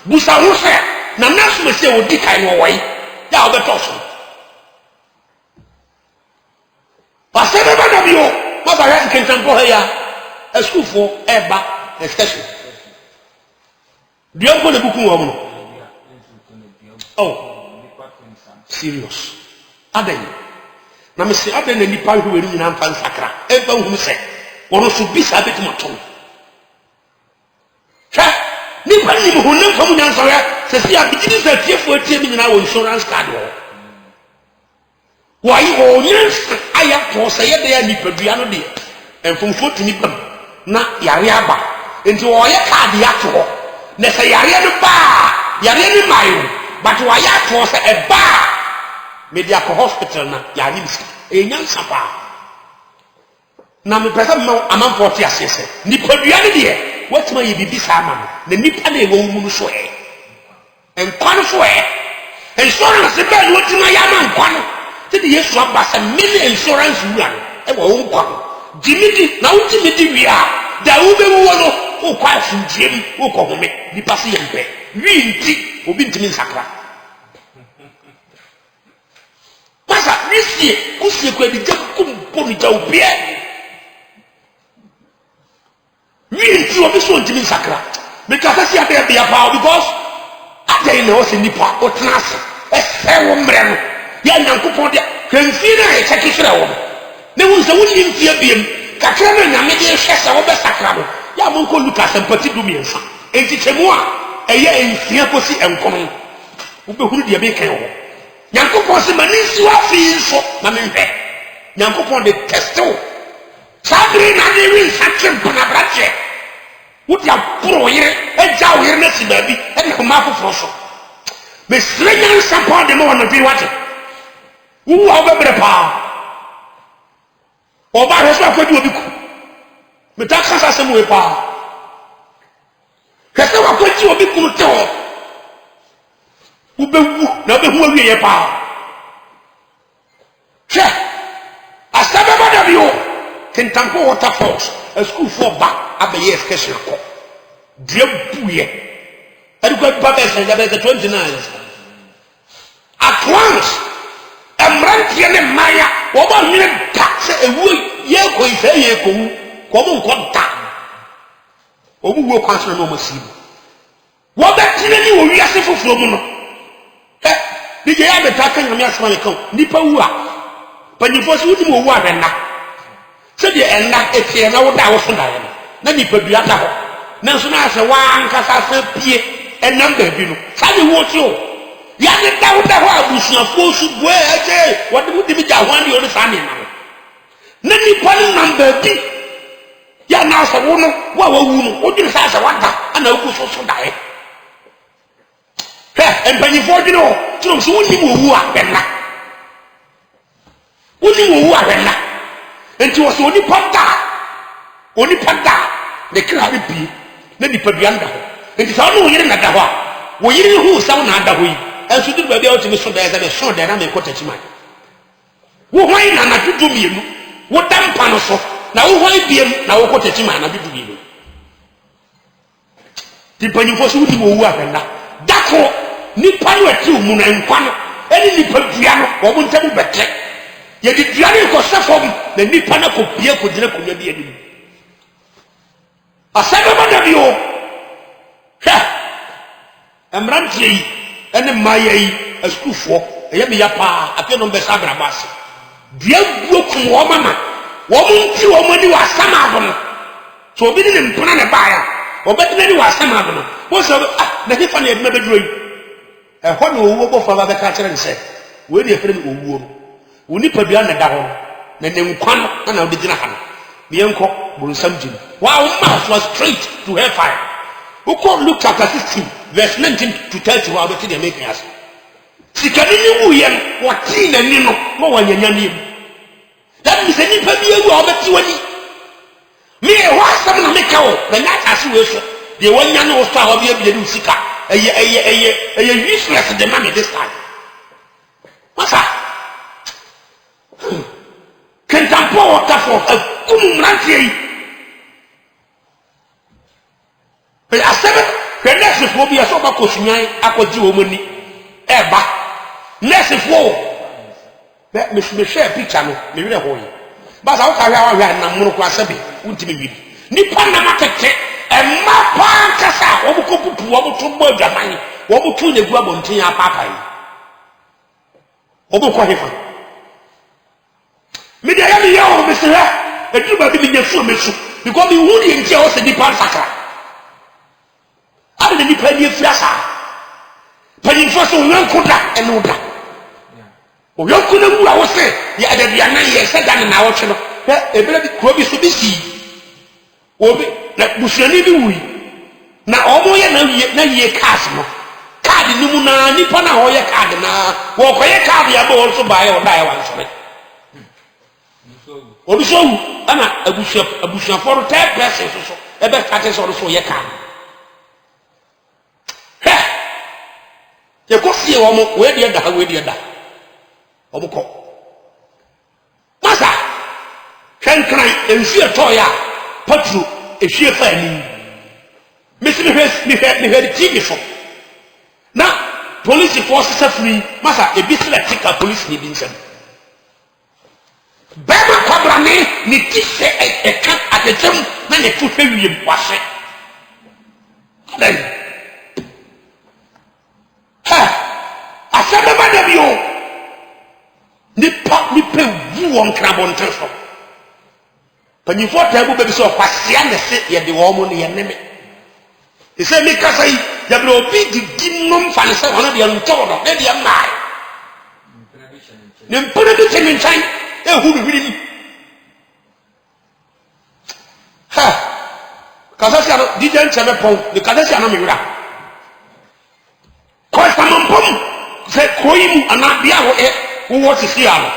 Busa Rosa, Nana, as soon as you would decline away. Now the tossing. But seven of you. What I can go here, a school for Eba, a station. Do you go to the book? Oh, serious. Aden. Now, Mr. Aden and the part who will in Ampan Sacra, Eba who say, or should be Sabbath Maton. Nobody who knows from the answer says, yeah, it is a tear for a team in our insurance card. Why, oh, yes, I have to say they are Nipabiano dear, and from foot to Nipam, not Yariaba, into all your card the actual. Let's say Yarian bar, Yarian mile, but why I was a bar, Mediaco Hospital, not Yanis, a young sapa. Now, the present among 40 years, Nipabiano dear, what may be this hammer, the Nipane won't sway, and Quanfway, and so on the bed, what my yaman. The yes, one was a million insurance run. And won't come. Jimmy, now Jimmy, we are. There will be one who quite from Jim, who call me the passing pay. We will be to me, Sacra. Master, this year, who see where the jump pony to beer. We will be so to me, Sacra. Because I see a baby about because I didn't know in the park or class. A fair woman. Yan Yankupon, can see a secretary. There was a winning fear beam, Katrina and Media Chester over Sacramo. Yamonko Lucas and Petit Dumians. And it's a moi, a year in Fiaposi and Common. Who be a bacon. Yankupon Manisua feels so, Mamimpe. Yankupon the Testo. Sabrina, they will such a Bonabrache. Would you pour here and Jow here, Nessie baby, and Homako Frosso? Miss Slingan support the moment be watching. Who are the power? Or by his wife, what do you do? But that's a same way power. Has no one put you a bit good dog? Who be never who will be a power? Check. I said about of you. Can Tampo Waterfalls, a school for back at the year's Kessilko. Dear Bouye. And you got Papa said about the 29th. At once. Mrantiane Maya, over million tax a wood, ye go say ye go, come on, or who will consider no mercy. What that you will be a simple flow. Did you have a tackle on your small account? Nipa, but you first would move one and that. So the end that a tear now that was from Diana. Then you put the other. Now, so as a one cassa pie and number, you know, Sadly, what you? Yet, that would have a bush of course, where I say, what would be that one the other family? Nani pan number B. Ya na sa wono wa wunu o di sa wada ana oku so dae. Empanyifo dwene ho trum so woni mo wu ahwenna. Woni mo wu ahwenna. Enti wo so oni pada ne kra bi bi na nipa bi anda ho. Enti sa no yire na da ho a wo yire hu sa na anda ho yi. Enso di ba bi a o timi so dae za be so dae na me ko tachi man. Wo hwan na na dudu mienu. Wo dampa no so na wo hwan biem na wo ko tachi man na dudu mienu. Di panyifo so woni mo wu ahwenna. Dako nipa no ati mu na nkwa no eni nipa dua no wo mo ntamu betre ye di dua no ko safom na nipa na ko bia ko dina ko nyabi anim asaba ba bi o emrantie yi ene maye yi askufo eye me ya pa ape no be sabra base dua guo kum wo mama wo mo nti wo mo ni wasama abo no so obi ni mpona ne baaya obedina ni wasama abo no wo so na hifa na edina beduro yi ehɔ na owuo bɔfo ba bɛka kyerɛ ne sɛ wo ne efere owuo no wo nipa bia na da hɔ na ne nkwa no na wo de gyina ha no me enko bunsam gyim wow mouth was straight to hellfire who called Luke chapter 16 verse 19 to 30 wa bɛti de make us sikani ni wu yɛn wɔti na ni no ma wanyanya ne mu that means nipa bi ewu a ɔbɛti wani me ɛhɔ asɛm na meka wo na nya asase we so de wanya no so a ɔbɛ bia de sika eye useless the man this time. Masa. Kentampo water for kumu mrantie yi. Be asebe nurse fo bi aso ba kosunyan akodi wo mani. Eba. Nurse fo. Me share picture no, me wire ho yi. Ba sa wo ka hwa na munu ko asebe, untimi wi. Nipa na makeke emma pa kasa wo ko pupu wo to bo adwaman wo to ne gu abonten apapa yi wo ko hefa me de ya me ya wo me se ha edu ba bi me nyafu me su because me hu ni ntia wo se nipa sakra ade ni pa ni fiasa pani fo so nyanko da eno da o yanko na mu a wo se ya de bia na ye se da na wo twe no ebele bi kro bi so bi si obi na busuani bi wui na omo ye na ye card no card ni mu na nipa na ho ye card na wo koye card ya bo so ba ye o dai wan so obi so ana abusuafo ro type person so ebe kate so ye card ye ko sie wo mo we de da obo ko masa kankran ensu etoya patru ehwie fa ni mesi me hwɛ TV so na police force safri masa ebi sele tika police ni bi nsɛm bɛma kwabra ni ti sɛ ɛka atɛkyɛm na ne to hwɛ wiem wahye adan asɛbɛba da bi o nipa wu wɔn krabɔnten so panyifo tabu bebi so kwasia ne se ye de wo mo ne ye neme ese mi kasa yi ya bro obi di nom fa ne se hono de nto do de de mai ne mpona de temi chan e hu bi hwiri ni kasa sia no di jan cheme pon de kasa sia no mi wura ko samampom se koyi mu ana bia ho wo sisi ano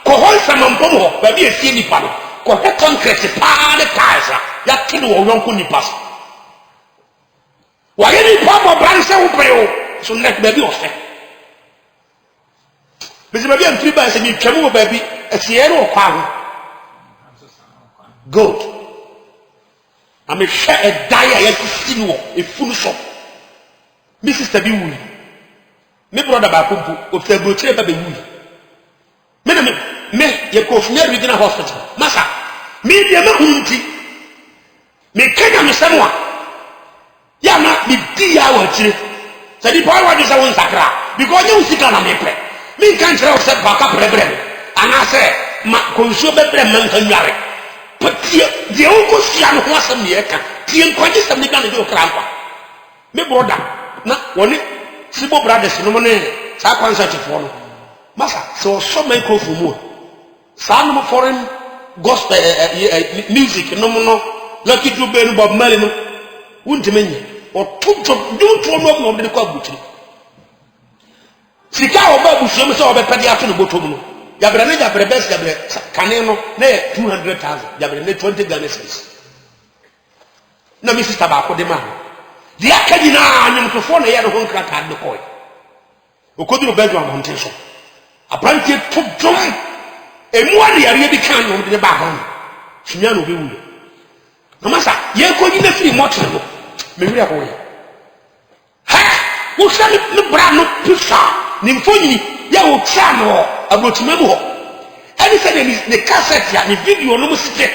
ko ho samampom ho ba bi esie nipa no ko he concrete pa de kaisa ya kini wo yonko nipa so wa ye nipa mo bran se wo peo so net ba bi o fe bisi ba bi antri ba se mi twam wo ba bi esie no kwa ho good am hwe e dai ya sisi no e funu so mi sister bi wuri me brother ba kompo o fe bro chire ba be wuri me ye ko funya regional hospital masa me de ma hunti me kanya me samwa ya na me di ya wa chire se di pa wa de sa won sakra because you sika na me pre me kan chire o se ba ka prebre ana se ma konsuo bebre man kan nware patie de o ko sia no ho asem ne ka tie nkwaje sam ne ga ne do krampa me broda na woni sibo brothers no mo ne sa kwansa tifo no masa so microphone mu sa no foreign gospel music no no lucky to be Bob Marley no wouldn't mean or two don't know the quabuti. Sika oba busuo so oba pedi ato no botom no yabre ne yabre best yabre kane no na 200,000 yabre ne 20 Ghana cedis na mi sister ba ko de ma de akadi na anyum to fo na ye no ho nkrata de koy okoduro bedroom monte so aprantie to dom emu ade yare bi kan no de ba ha sunya no be wu na masa ye ko gi na free motor no me wi aho ye ha wo sha ni bra no pisa ni mfonyini ya wo tsa no abrotimamu ho ani se ne cassette ya ni video no musite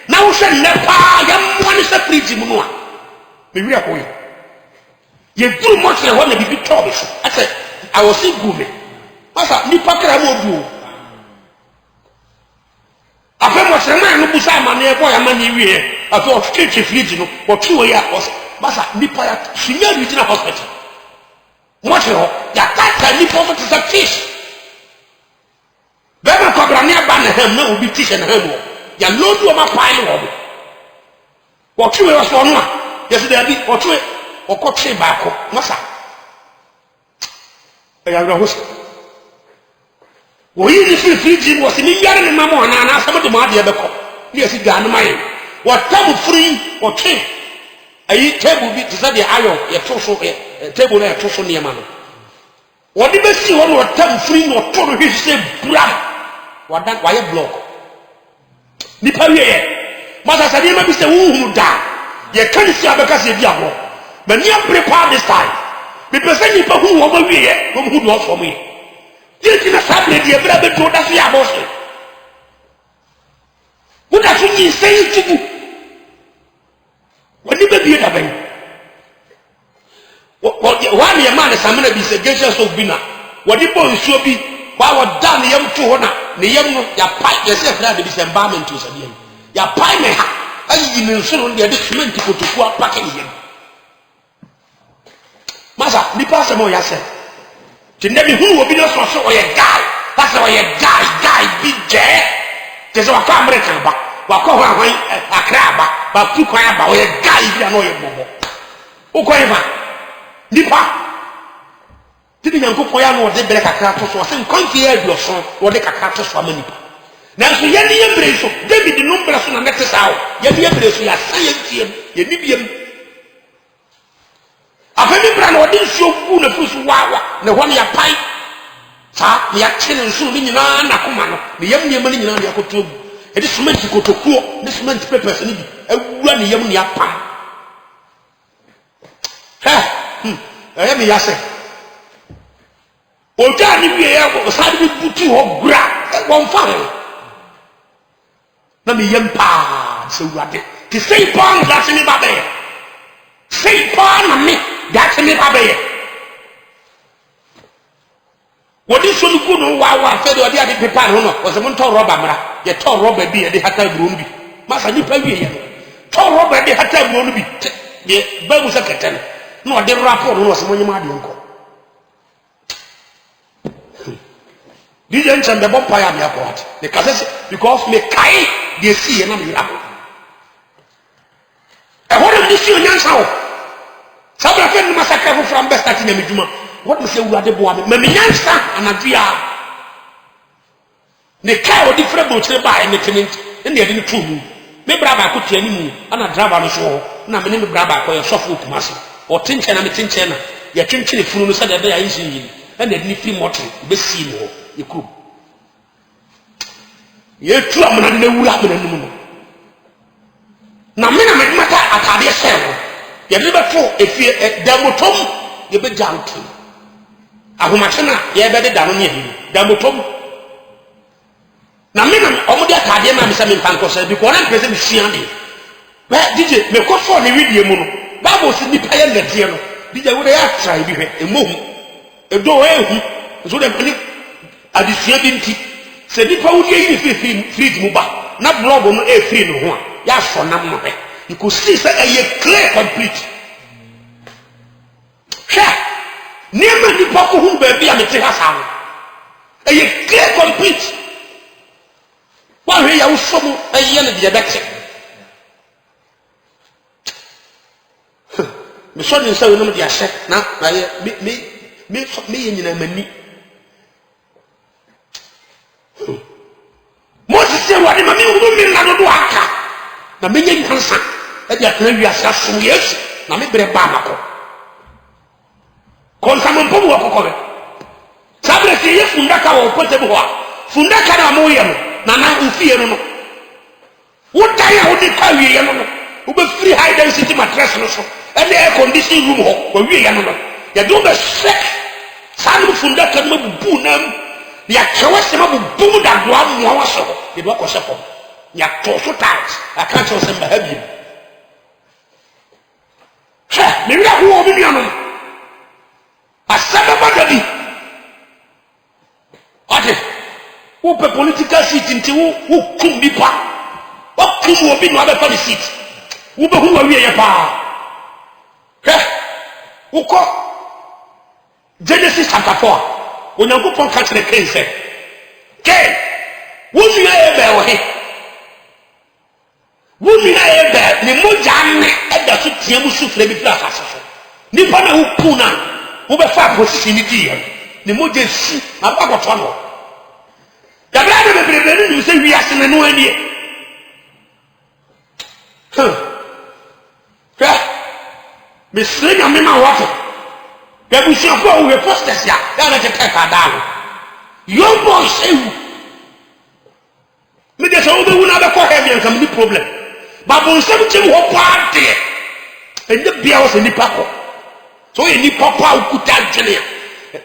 na wo hwe ne pa ya mo ni se fridge mu no a me wi aho ye duru motor ho na bibi to be so ase I was in Gume. Masa ni pakra mo du. Afa mo se man no busa ma na e boy ama ni wie. Afa o fridge no, o tuwo ya o masa ni pa ya Shinya Regional Hospital. Mo se ho ya tata ni po to the fish. Beba ko bra ne ba na ham na obi ti se na ham. Ya lodu o ma pa ni wo. O tuwo ya so no a. Yes there be o tuwo o ko twe ba ko. Masa I have no we need to fridge was in Yarn Mamma and I some of the Madia Beco. Yes, it got mine. What time free or cheap? I eat table bit to say the iron, a tosso, a table there, tosso near man. What did you see one or time free or total his say, blam? What that wire block? Nipaye, but as I didn't be who die. You can't see because you're diablo. But you prepare this time. Because any people who over here, who do for me. You can establish the ability to that's your boss. What does he say to you? When you be a baby? What your man is a man is against of Bina. What the boy should be, while what done the young to honor, the young, your pipe yourself that is embalming to some young. Your pipe may have, and you know, soon the additional people to go up packing him. Masa ni pasa mo yase tindebi hu obi no so so oye guy pasa oye guy big je te so akwa America ba wakọ ho ahwan akra ba tu kwan ba oye guy bi na oye bobo ukwan ba nipa tibi nyankopon ya no de bere kakra to so se nkwan fi aduo so wo de kakra to so amanipa na so ye ne ye bere so David no bere so na nete sawo ye ne ye bere so ya san ye tie ye ni biem afemi brand odin so bu na fusu wawa na ho ya pai sa ya chene nsu ni nyina na koma no ne yam ne mani nyina ya kotogu e di cement kotokuo ne cement papers ni bi awura ne yam ne apam ya me yase o ja ni wie ya ko sa bi butu ho gura won fa ho na me yam pa se urade ti sei pon da se mi babe sei pon na me that's me babe what is so good no wa fe do dia de paper no o se mo to rubber mra ye to rubber bi ye de hata buru no bi masa ni pa wie ye no to rubber de hata buru no bi ye ba mu seketen no de rapport no se mo nyima de nko DJ nchembe bompa ya me akot the case because me kai de see na me rap e ho de see onyansa o sabra fe no masaka fo from best at na meduma what me say urade bo me nyansa anadua ne kai o different bo chire ba ne tenant ne de ne tru mu me bra ba ko tiani mu ana driver no so na me ne me bra ba ko ye sofo kumase o tinche na me tinche na ye twentwene funu no sada da ya yin yin na de ni free motor be si no ye kru ye tu amana ne wura amana num no na me na me mata atade sewo ye be fo efie damotom ye be jantu ahomachena ye be de dano ne hi damotom na me na omudi atade ma me se me panko se bi ko na pese me hia de ba DJ me ko fo ne video mu no bible se nipa ye ndie no DJ wo de ya try bi hwe emohu edo ehu so de pani adisia bi nti se nipa wo de yi free mu ba na blog no e free no ho a ya so nam no he you could see say a clear complete sha never ni pako hu ba bia me te hasa no a clear complete One way you saw a year of the election. Me son is so no dia se na me nyina mani Moses se wadi ma me wo mi na do aka na me nya nyansa e dia tena wi asa so Yesu na me bre ba mako kon sama mpo wo kokore sabre se Yesu ndaka wo ko te bo a fundaka na mo ye no na na ufie no no wo dai a wo de kwa wi ye no no wo be free high density mattress no so and the air conditioning room ho we ya no ya do be sick san mu funda kan mu bu nam ya chewa se mu bu da do am wa so de do ko se ko ya to so tight I can't tell some heavy ha me ya ho obi no asaba badabi ate wo pe political seat nti wo kum bi pa wo kum obi no abe fa the seat wo be hu wa wi ya pa Uko Genesis chapter 4. Onyankopon ka kire Cain say, Cain, wonu ya ebe o he. Wonu ya ebe ni moja ne e da so tie mu sufre bi fira asase so. Ni pa na uku na, wo be fa position ni di ni moja si na ba ko no. Ya bla de bebrebe ni se wi ase na no ani. Misle na mema wato ya busia ko we posters ya na je ka dawo young boy say me de so be wuna be ko heavy and some problem babon sem chim ho party and the bia was ni pako so ye ni papa ukuta dwene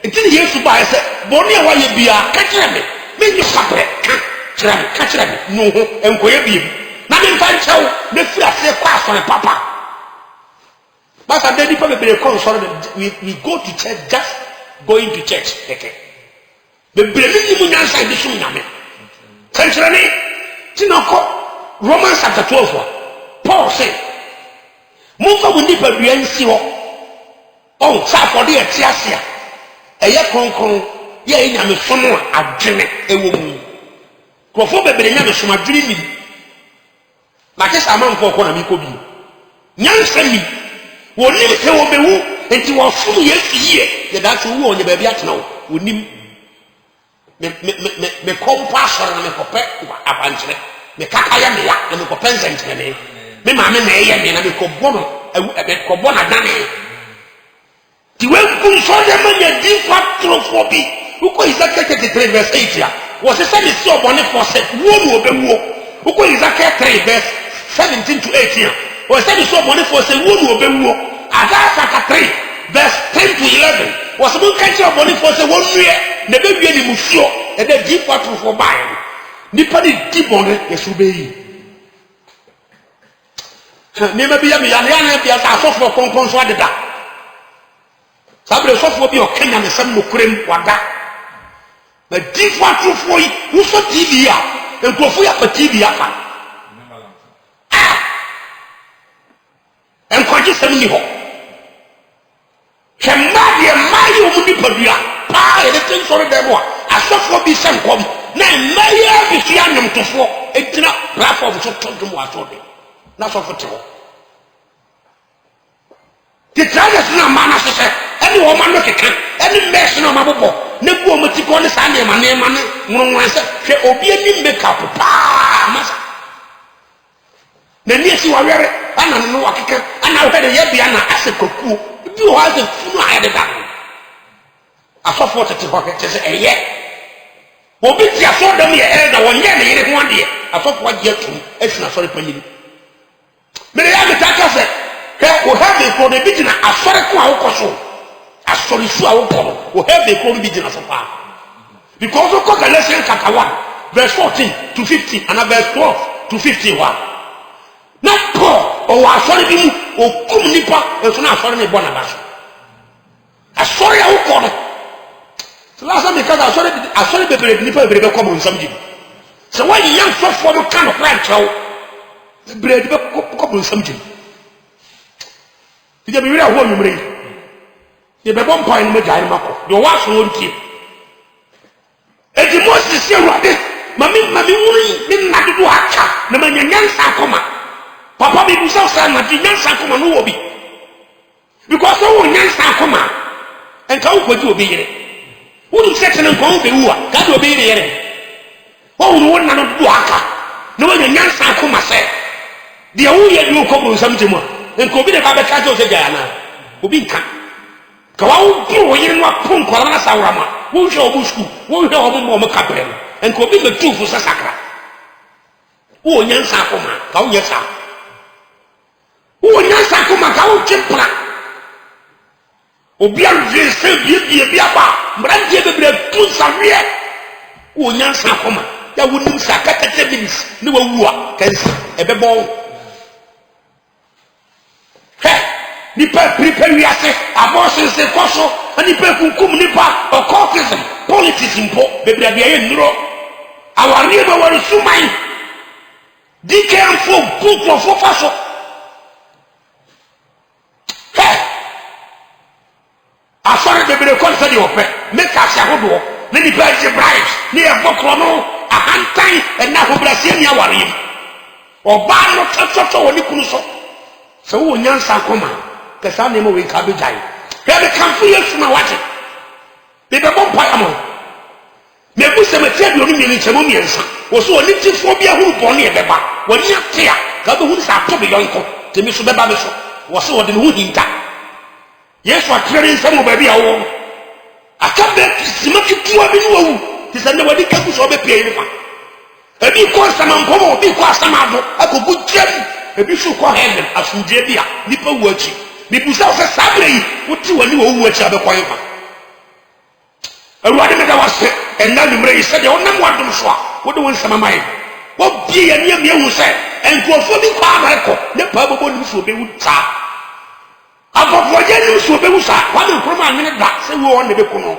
ntini Yesu ba se boni a wa ye bia ka kire me nyi sapre ka kire me no ho enkoye bi na me fa nchew me fira se kwa asore papa. But I did we go to church just going to church. Okay. The believe you inside this room. Centrally, Romans chapter 12. Paul said, Move on with the BNC. Oh, for the Tiasia. A year concon, ye in a someone a dream a woman. Crofo be na so ma dream. Na kesa man for kona mi ko bi. Nyansa mi woni se wo be wu enti wo funu ye fiye ye da so wo onye ba bi atena wo wonim me compassion na me kope abanchire me kakaya me ya na me kope nzentere me ma me na ye me na me kobono me kobona dane ti we kun so de manya di patrophobia uko Isaiah 33 verse 8 ya wo se se me si obone for se wo no obewo uko Isaiah 3 verse 17 to 18 wo se me si obone for se wo no obewo Isaiah 3 verse 10 to 11 was mo kan ti obone for se wo nue na be wie ni musuo e de di patrophobia bae nipa ni di bone yesu be yi ne ma bi ya me ya na bia sa sofo konkon so adeda sabre sofo bi o kenya me sam no kurem wada na di patrofo yi wo so TV ya enkofo ya pa TV ya fa enkwaje sam ni ho kemba de mai o mu di padua pa e de tin sori de mo asofo bi sem kom na mai ya bi fi anom tofo etina platform so tonto mo aso de na sofo te ho ti traga sina mana se eni wo man no keka eni mesh no mabobo ne bu o mati ko ne sa ne ma ne nwanwan se hwe obi eni makeup pa masa na ni esi wa were ana no wakeka ana wo de ye bia na ase kokuo bi o ha se funu ayede da asofo tete ho ke se eye obi ti aso dem ye elda wonye ne yire ho ade asofo agye atum esina sori panyin me ya me taka se ke o ha de ko de bi na asori ko awokoso asori su awokoro o ha de ko bi na so pa because o ko Galatians chapter 1 verse 14 to 15 and verse 12 to 51 na Paul o wa asori bi mu o kum nipa enso na asori ne bo na ba so asori awokoro last time because asori bebere nipa bebere ko mo nsam ji so when young so for no kind of plan chow bebere be ko mo nsam ji ije bi wira ho nwumre ye be bom pan mo jare mako do wa so wontie edi Moses se wade mami wuri me na do aka na manya nyansa akoma papa me busa sa na di nyansa akoma no obi because so nyansa akoma enka wo kwaji obi yere wuri sete na nko be wu a ka do obi yere wo wuri na no do aka na manya nyansa akoma se de wo ye du ko bo nsam jemu enko bi de ba be ka jo se gaya na obi nka ka wa wo pro yere no apon kwara na sawrama wo hwe obu school wo hwe obu mo kapre enko bi be tu fu sakra wo nyansa akoma ka wo nyesa wo nyansa akoma ka wo chimpra obi anje se bi aba mbranje bebre tu sawie wo nyansa akoma ya wo nim sakata 10 minutes ni wo wu a kansi ebebo nipa prepare wiase abortion se koso nipa kunkum nipa occultism politics mpo bebre bia ye nuro awari ba wari sumai dikam fo putro fo faso afare bebre konsa di ope make us ahodo ne nipa je bright ne e bokro no ahantan na hobrasie ni awari oba no totto woni kunu so wo nyansa koma kasa ne mo we ka be jai be kan fu yesu na wate be be bon pa mo me bu se me tia bi oni mi nchemo miensa wo so oni tifo bi ahuru bone e beba woni atia ka be hu sa to be yonko te mi so beba me so wo so wode ne hu hinta yesu atrere nsamo ba bi awo akabe simaki tuwa bi no wu ti se ne wadi ka ku so be pie ni fa ebi ko sama nkomo obi ko asama do akogu jem ebi so ko heaven asuje bia nipa wu achi bi busa se sabre yi wuti wani wo wu achi abekwan fa awurade me da wase enna numre yi se de onam wadom so a wode won sama mai wo bie ya ne me hu se enkrofo bi kwa amareko ne pa bobo nim so be wu ta abofo je nim so be wu sa wa me nkroma anene da se wo on ne be kuno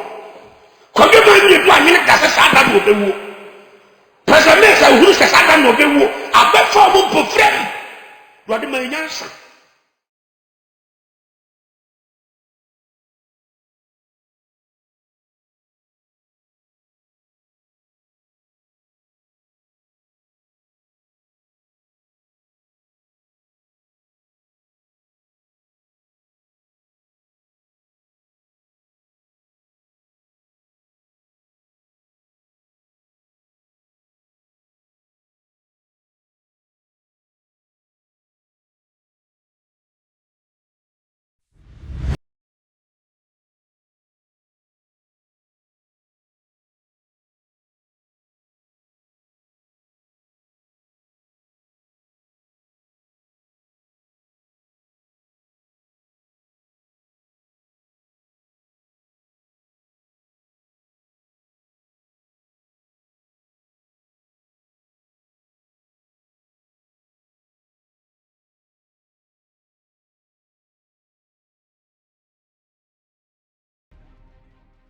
ko be ma ni do anene da se sa da do be wu pesa me se hu se sa da no be wu abefo mo po frem wade ma nyansa